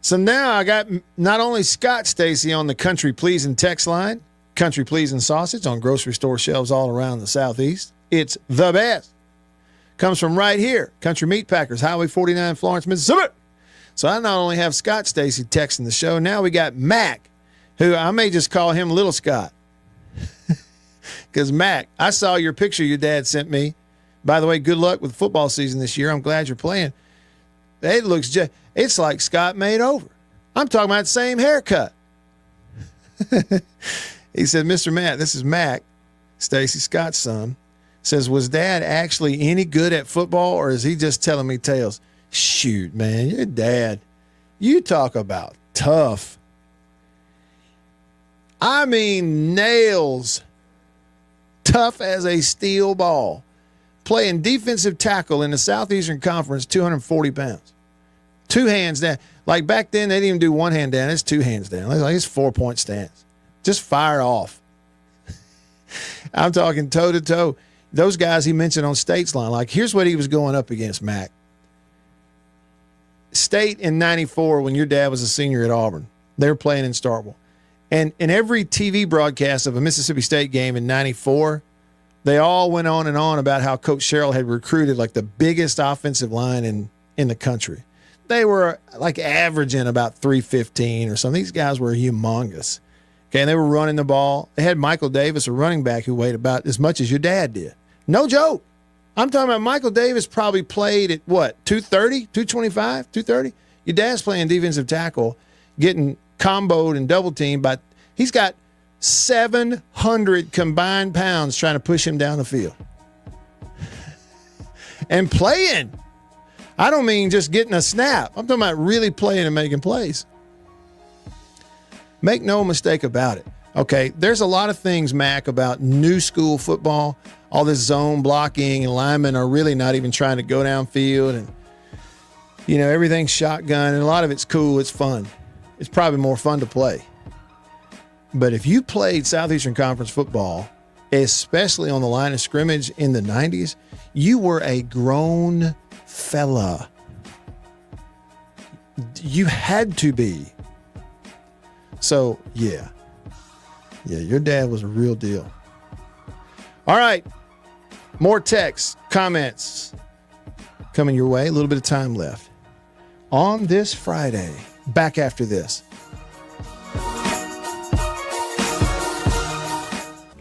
[SPEAKER 2] So now I got not only Scott Stacy on the Country Pleasin' text line, Country Pleasin' sausage on grocery store shelves all around the Southeast. It's the best. Comes from right here, Country Meat Packers, Highway 49, Florence, Mississippi. So I not only have Scott Stacy texting the show, now we got Mac, who I may just call him Little Scott. Because Mac, I saw your picture your dad sent me. By the way, good luck with football season this year. I'm glad you're playing. It looks just, it's like Scott made over. I'm talking about the same haircut. He said, Mr. Matt, this is Mac, Stacy Scott's son. Says, was Dad actually any good at football, or is he just telling me tales? Shoot, man, your dad, you talk about tough. I mean, nails. Tough as a steel ball. Playing defensive tackle in the Southeastern Conference, 240 pounds. 2 hands down. Like back then, they didn't even do 1 hand down. It's 2 hands down. Like it's 4-point stance. Just fire off. I'm talking toe to toe. Those guys he mentioned on State's line, like here's what he was going up against, Mac. State in 94, when your dad was a senior at Auburn, they were playing in Starkville. And in every TV broadcast of a Mississippi State game in 94, they all went on and on about how Coach Sherrill had recruited like the biggest offensive line in the country. They were like averaging about 315 or something. These guys were humongous. Okay, and they were running the ball. They had Michael Davis, a running back, who weighed about as much as your dad did. No joke. I'm talking about Michael Davis probably played at what, 230, 225, 230? Your dad's playing defensive tackle, getting comboed and double teamed, but he's got 700 combined pounds trying to push him down the field. And playing. I don't mean just getting a snap. I'm talking about really playing and making plays. Make no mistake about it. Okay, there's a lot of things, Mac, about new school football. All this zone blocking and linemen are really not even trying to go downfield. And, you know, everything's shotgun. And a lot of it's cool. It's fun. It's probably more fun to play. But if you played Southeastern Conference football, especially on the line of scrimmage in the 90s, you were a grown fella. You had to be. So, yeah. Yeah, your dad was a real deal. All right. More texts, comments coming your way. A little bit of time left. On this Friday, back after this.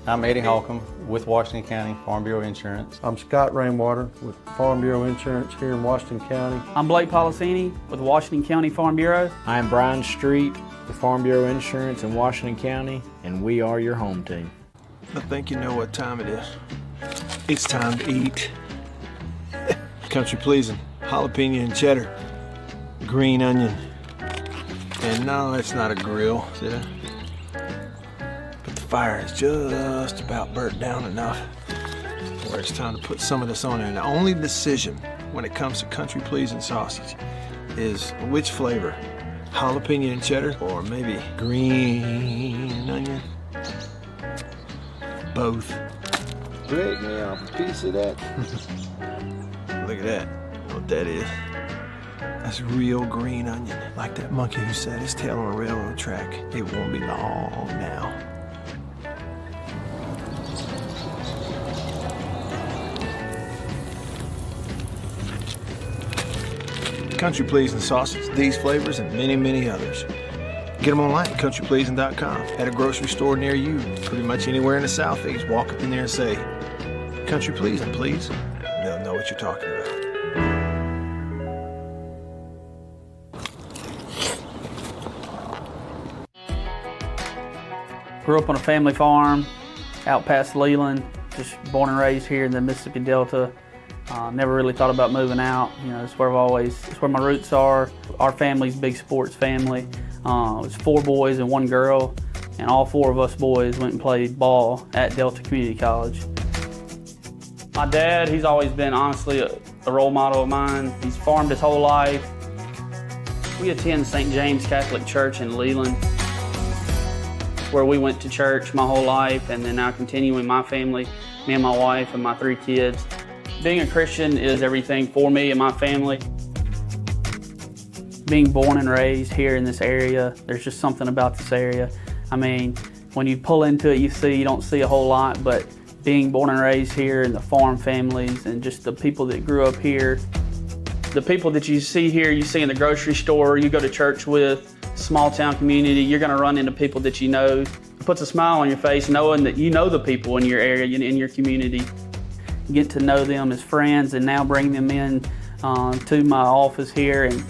[SPEAKER 8] I'm Eddie Holcomb with Washington County Farm Bureau Insurance.
[SPEAKER 9] I'm Scott Rainwater with Farm Bureau Insurance here in Washington County.
[SPEAKER 10] I'm Blake Policini with Washington County Farm Bureau.
[SPEAKER 11] I'm Brian Street with Farm Bureau Insurance in Washington County, and we are your home team.
[SPEAKER 7] I think you know what time it is. It's time to eat. Country pleasing, jalapeno and cheddar, green onion. And no, it's not a grill, see that? But the fire is just about burnt down enough where it's time to put some of this on there. And the only decision when it comes to country pleasing sausage is which flavor, jalapeno and cheddar or maybe green onion. Both. Break me off a piece of that. Look at that. You know what that is? That's real green onion. Like that monkey who set his tail on a railroad track. It won't be long now. Country Pleasing sausage, these flavors, and many, many others. Get them online at countrypleasing.com. At a grocery store near you, pretty much anywhere in the Southeast. Walk up in there and say, Country Pleasing, please. They'll know what you're talking about.
[SPEAKER 10] Grew up on a family farm out past Leland. Just born and raised here in the Mississippi Delta. Never really thought about moving out. You know, it's where my roots are. Our family's a big sports family. It was 4 boys and 1 girl, and all 4 of us boys went and played ball at Delta Community College. My dad, he's always been honestly a role model of mine. He's farmed his whole life. We attend St. James Catholic Church in Leland, where we went to church my whole life, and then now continuing my family, me and my wife and my 3 kids. Being a Christian is everything for me and my family. Being born and raised here in this area, there's just something about this area. I mean, when you pull into it, you don't see a whole lot, but being born and raised here and the farm families and just the people that grew up here, the people that you see here, you see in the grocery store, you go to church with, small town community, you're gonna run into people that you know. It puts a smile on your face knowing that you know the people in your area, in your community. You get to know them as friends and now bring them in to my office here and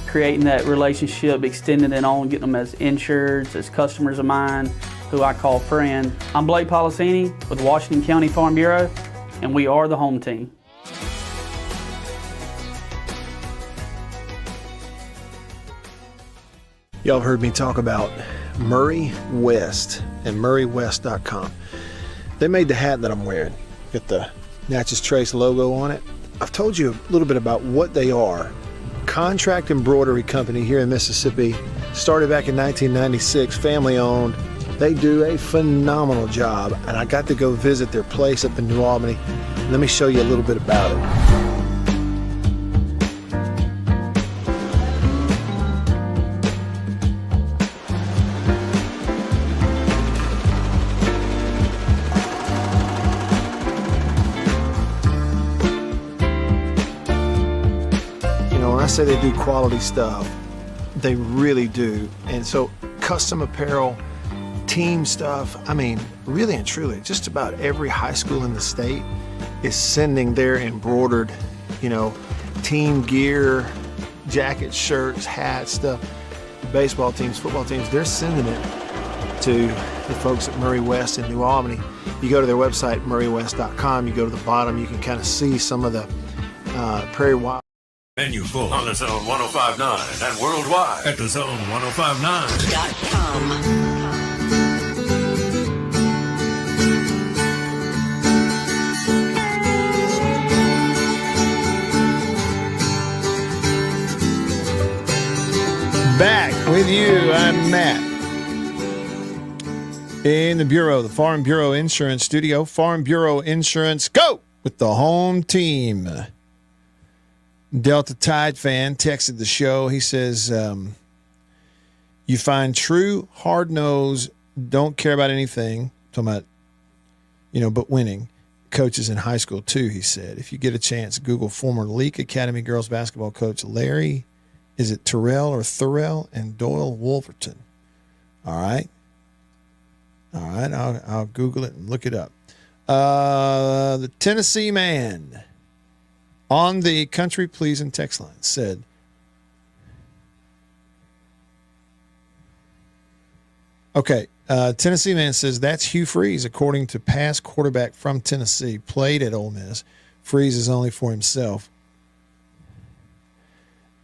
[SPEAKER 10] creating that relationship, extending it on, getting them as insureds, as customers of mine, who I call friend. I'm Blake Policini with Washington County Farm Bureau, and we are the home team.
[SPEAKER 7] Y'all have heard me talk about Murray West and MurrayWest.com. They made the hat that I'm wearing. Got the Natchez Trace logo on it. I've told you a little bit about what they are. Contract embroidery company here in Mississippi. Started back in 1996, family owned. They do a phenomenal job, and I got to go visit their place up in New Albany. Let me show you a little bit about it. When I say they do quality stuff, they really do. And so custom apparel, team stuff, I mean, really and truly, just about every high school in the state is sending their embroidered, team gear, jackets, shirts, hats, stuff. Baseball teams, football teams, they're sending it to the folks at Murray West in New Albany. You go to their website, MurrayWest.com, you go to the bottom, you can kind of see some of the Prairie Wild.
[SPEAKER 12] Menu full on the Zone 105.9 and worldwide at the Zone105.9.com.
[SPEAKER 2] Back with you, I'm Matt. In the Bureau, the Farm Bureau Insurance Studio. Farm Bureau Insurance, go with the home team. Delta Tide fan texted the show. He says, you find true hard-nosed, don't care about anything, talking about, but winning, coaches in high school too, he said. If you get a chance, Google former Leak Academy girls basketball coach Larry, is it Terrell or Thurell, and Doyle Wolverton. All right, I'll Google it and look it up. The Tennessee man on the Country Pleasing text line said, Tennessee man says that's Hugh Freeze, according to past quarterback from Tennessee, played at Ole Miss. Freeze is only for himself.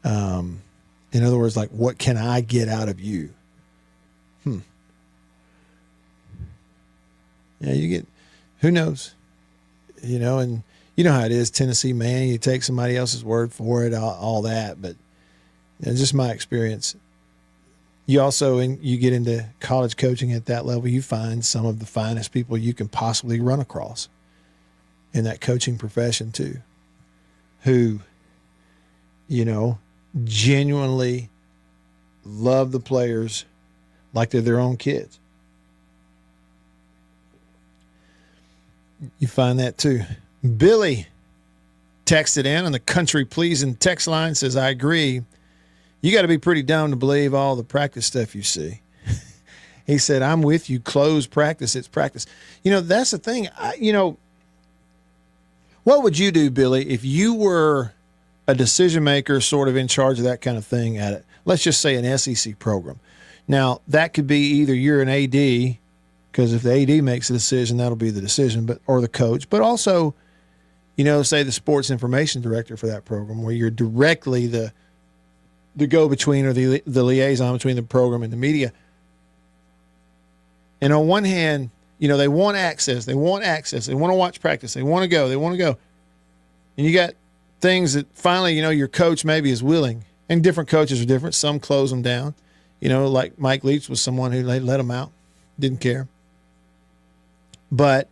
[SPEAKER 2] In other words, like, what can I get out of you? Yeah, you get, who knows? And you know how it is, Tennessee man, you take somebody else's word for it, all that. But just my experience. You also, you get into college coaching at that level, you find some of the finest people you can possibly run across in that coaching profession too, who, genuinely love the players like they're their own kids. You find that too. Billy texted in on the Country Pleasing text line, says, I agree. You got to be pretty dumb to believe all the practice stuff you see. He said, I'm with you. Close practice. It's practice. That's the thing. What would you do, Billy, if you were a decision maker sort of in charge of that kind of thing at it? Let's just say an SEC program. Now, that could be either you're an AD, because if the AD makes a decision, that'll be the decision, or the coach. But also, say the sports information director for that program, where you're directly the go-between or the liaison between the program and the media. And on one hand, they want access. They want access. They want to watch practice. They want to go. They want to go. And you got things that finally, your coach maybe is willing. And different coaches are different. Some close them down. Like Mike Leach was someone who let them out. Didn't care. But,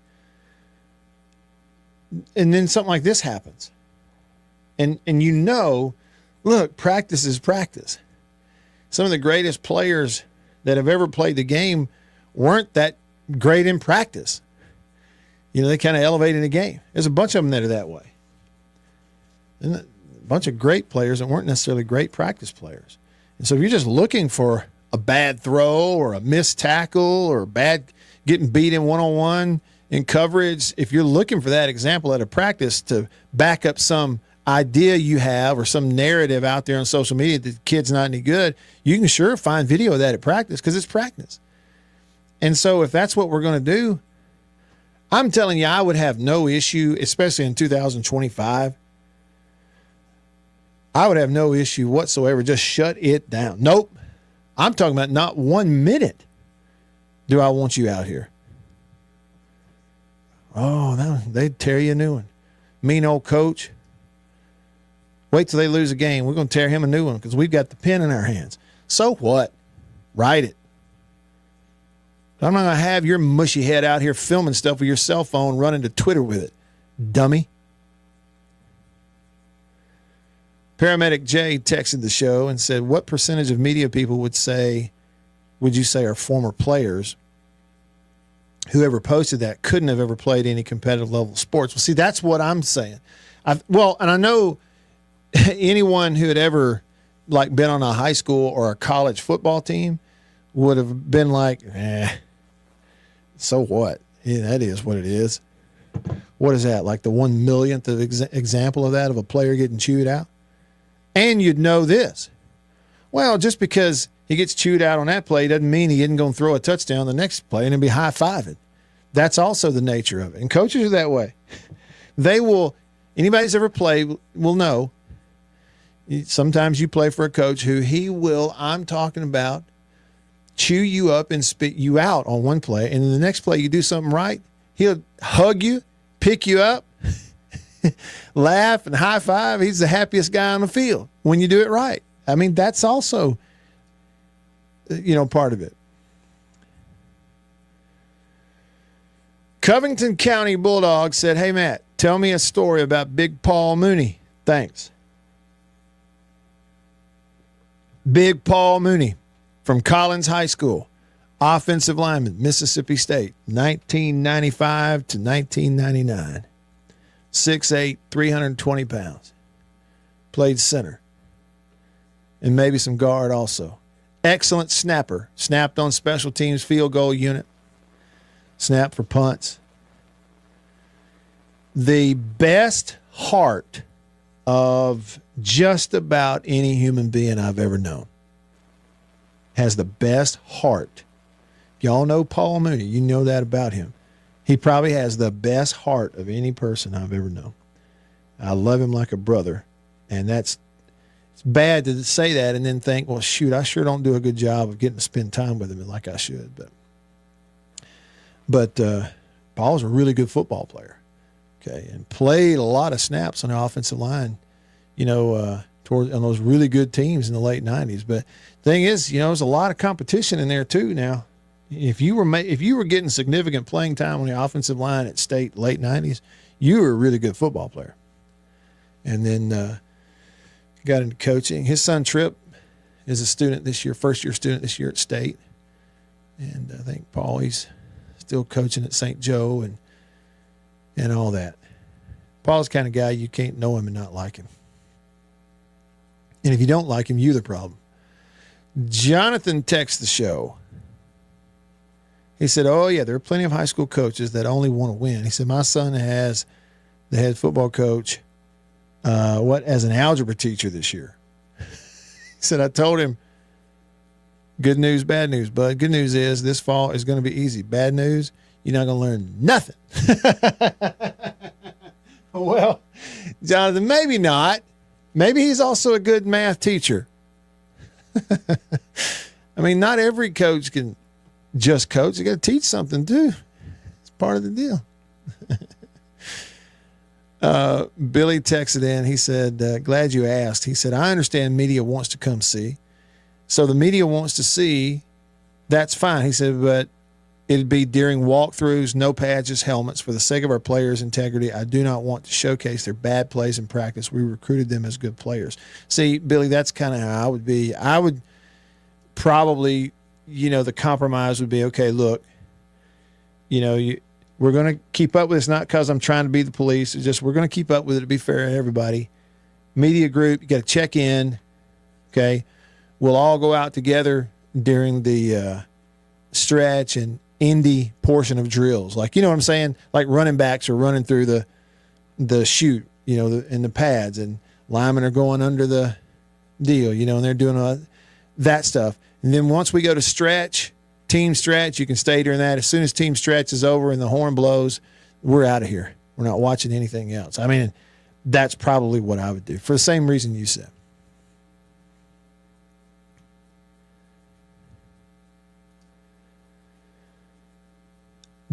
[SPEAKER 2] and then something like this happens. And look, practice is practice. Some of the greatest players that have ever played the game weren't that great in practice. They kind of elevated the game. There's a bunch of them that are that way. And a bunch of great players that weren't necessarily great practice players. And so if you're just looking for a bad throw or a missed tackle or getting beat in one-on-one in coverage, if you're looking for that example at a practice to back up some idea you have or some narrative out there on social media that the kid's not any good, you can sure find video of that at practice because it's practice. And so if that's what we're going to do, I'm telling you, I would have no issue, especially in 2025. I would have no issue whatsoever. Just shut it down. Nope. I'm talking about not 1 minute do I want you out here. Oh, no, they'd tear you a new one. Mean old coach. Wait till they lose a game. We're going to tear him a new one because we've got the pen in our hands. So what? Write it. I'm not going to have your mushy head out here filming stuff with your cell phone, running to Twitter with it, dummy. Paramedic Jay texted the show and said, what percentage of media people would you say are former players? Whoever posted that couldn't have ever played any competitive level sports. Well, see, that's what I'm saying. And I know anyone who had ever been on a high school or a college football team would have been like, so what? Yeah, that is what it is. What is that? Like the 1/1,000,000th of example of that, of a player getting chewed out? And you'd know this. Well, just because he gets chewed out on that play doesn't mean he isn't going to throw a touchdown the next play and he'll be high-fiving. That's also the nature of it. And coaches are that way. Anybody that's ever played will know. Sometimes you play for a coach who I'm talking about, chew you up and spit you out on one play. And in the next play, you do something right, he'll hug you, pick you up, laugh and high five. He's the happiest guy on the field when you do it right. I mean, that's also, part of it. Covington County Bulldog said, hey, Matt, tell me a story about Big Paul Mooney. Thanks. Big Paul Mooney from Collins High School, offensive lineman, Mississippi State, 1995 to 1999. 6'8", 320 pounds. Played center. And maybe some guard also. Excellent snapper. Snapped on special teams field goal unit. Snapped for punts. The best heart of just about any human being I've ever known. Has the best heart. Y'all know Paul Mooney. You know that about him. He probably has the best heart of any person I've ever known. I love him like a brother. And it's bad to say that and then think, well, shoot, I sure don't do a good job of getting to spend time with him like I should. But Paul's a really good football player. Okay. And played a lot of snaps on the offensive line, on those really good teams in the late 90s. But the thing is, there's a lot of competition in there too now. If you were getting significant playing time on the offensive line at State late 90s, you were a really good football player. And then got into coaching. His son Tripp is a student this year, first-year student this year at State. And I think Paul, he's still coaching at St. Joe and all that. Paul's the kind of guy you can't know him and not like him. And if you don't like him, you're the problem. Jonathan texts the show. He said, oh, yeah, there are plenty of high school coaches that only want to win. He said, my son has the head football coach as an algebra teacher this year. He said, I told him, good news, bad news, bud. Good news is this fall is going to be easy. Bad news, you're not going to learn nothing. Well, Jonathan, maybe not. Maybe he's also a good math teacher. I mean, not every coach can just coach. You got to teach something too. It's part of the deal. Billy texted in. He said, glad you asked. He said, I understand media wants to come see. So the media wants to see, that's fine. He said, but it'd be during walkthroughs, no pads, just helmets. For the sake of our players' integrity, I do not want to showcase their bad plays in practice. We recruited them as good players. See, Billy, that's kind of how I would be. I would probably, the compromise would be, okay, look, we're going to keep up with this, not because I'm trying to be the police. It's just we're going to keep up with it to be fair to everybody. Media group, you got to check in, okay? We'll all go out together during the stretch and indie portion of drills. Like, you know what I'm saying? Like running backs are running through the chute, in the pads, and linemen are going under the deal, and they're doing that stuff. And then once we go to stretch, team stretch, you can stay during that. As soon as team stretch is over and the horn blows, we're out of here. We're not watching anything else. I mean, that's probably what I would do for the same reason you said.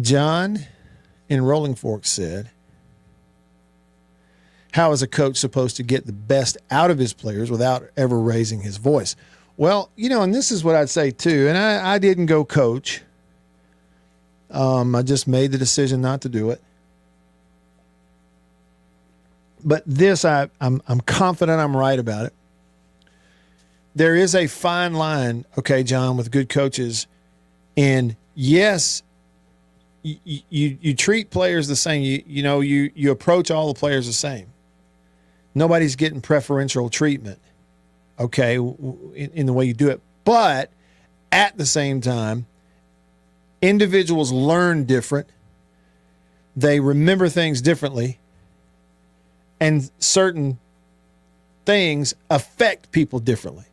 [SPEAKER 2] John in Rolling Fork said, how is a coach supposed to get the best out of his players without ever raising his voice? Well, and this is what I'd say too, and I didn't go coach. I just made the decision not to do it. But this, I'm confident I'm right about it. There is a fine line, okay, John, with good coaches. And yes, you treat players the same. You approach all the players the same. Nobody's getting preferential treatment, okay, in the way you do it. But at the same time, individuals learn different. They remember things differently. And certain things affect people differently.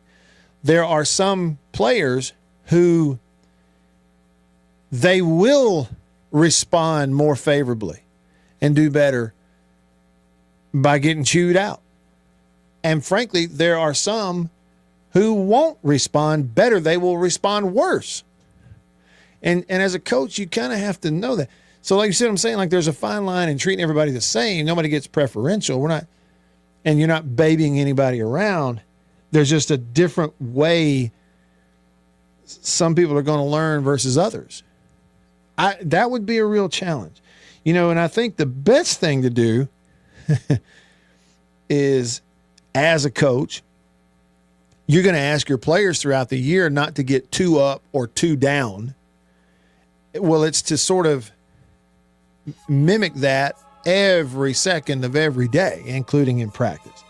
[SPEAKER 2] There are some players who they will respond more favorably and do better by getting chewed out. And frankly, there are some who won't respond better. They will respond worse. And as a coach, you kind of have to know that. So like you said, I'm saying, like there's a fine line in treating everybody the same. Nobody gets preferential. And you're not babying anybody around. There's just a different way some people are going to learn versus others. That would be a real challenge. And I think the best thing to do is, as a coach, you're going to ask your players throughout the year not to get too up or too down. Well, it's to sort of mimic that every second of every day, including in practice.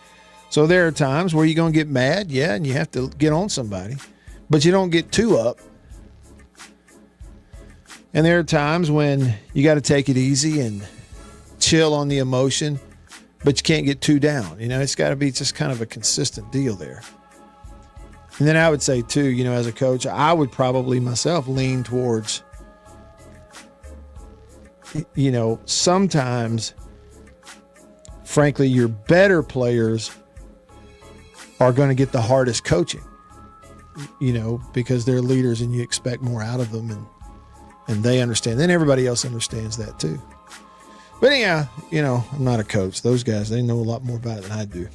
[SPEAKER 2] So there are times where you're going to get mad, yeah, and you have to get on somebody, but you don't get too up. And there are times when you got to take it easy and chill on the emotion, but you can't get too down. It's got to be just kind of a consistent deal there. And then I would say too, as a coach, I would probably myself lean towards, sometimes, frankly, your better players are going to get the hardest coaching, because they're leaders and you expect more out of them and they understand. Then everybody else understands that too. But anyhow, I'm not a coach. Those guys, they know a lot more about it than I do.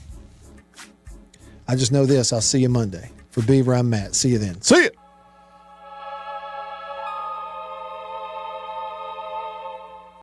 [SPEAKER 2] I just know this. I'll see you Monday. For Beaver, I'm Matt. See you then. See ya.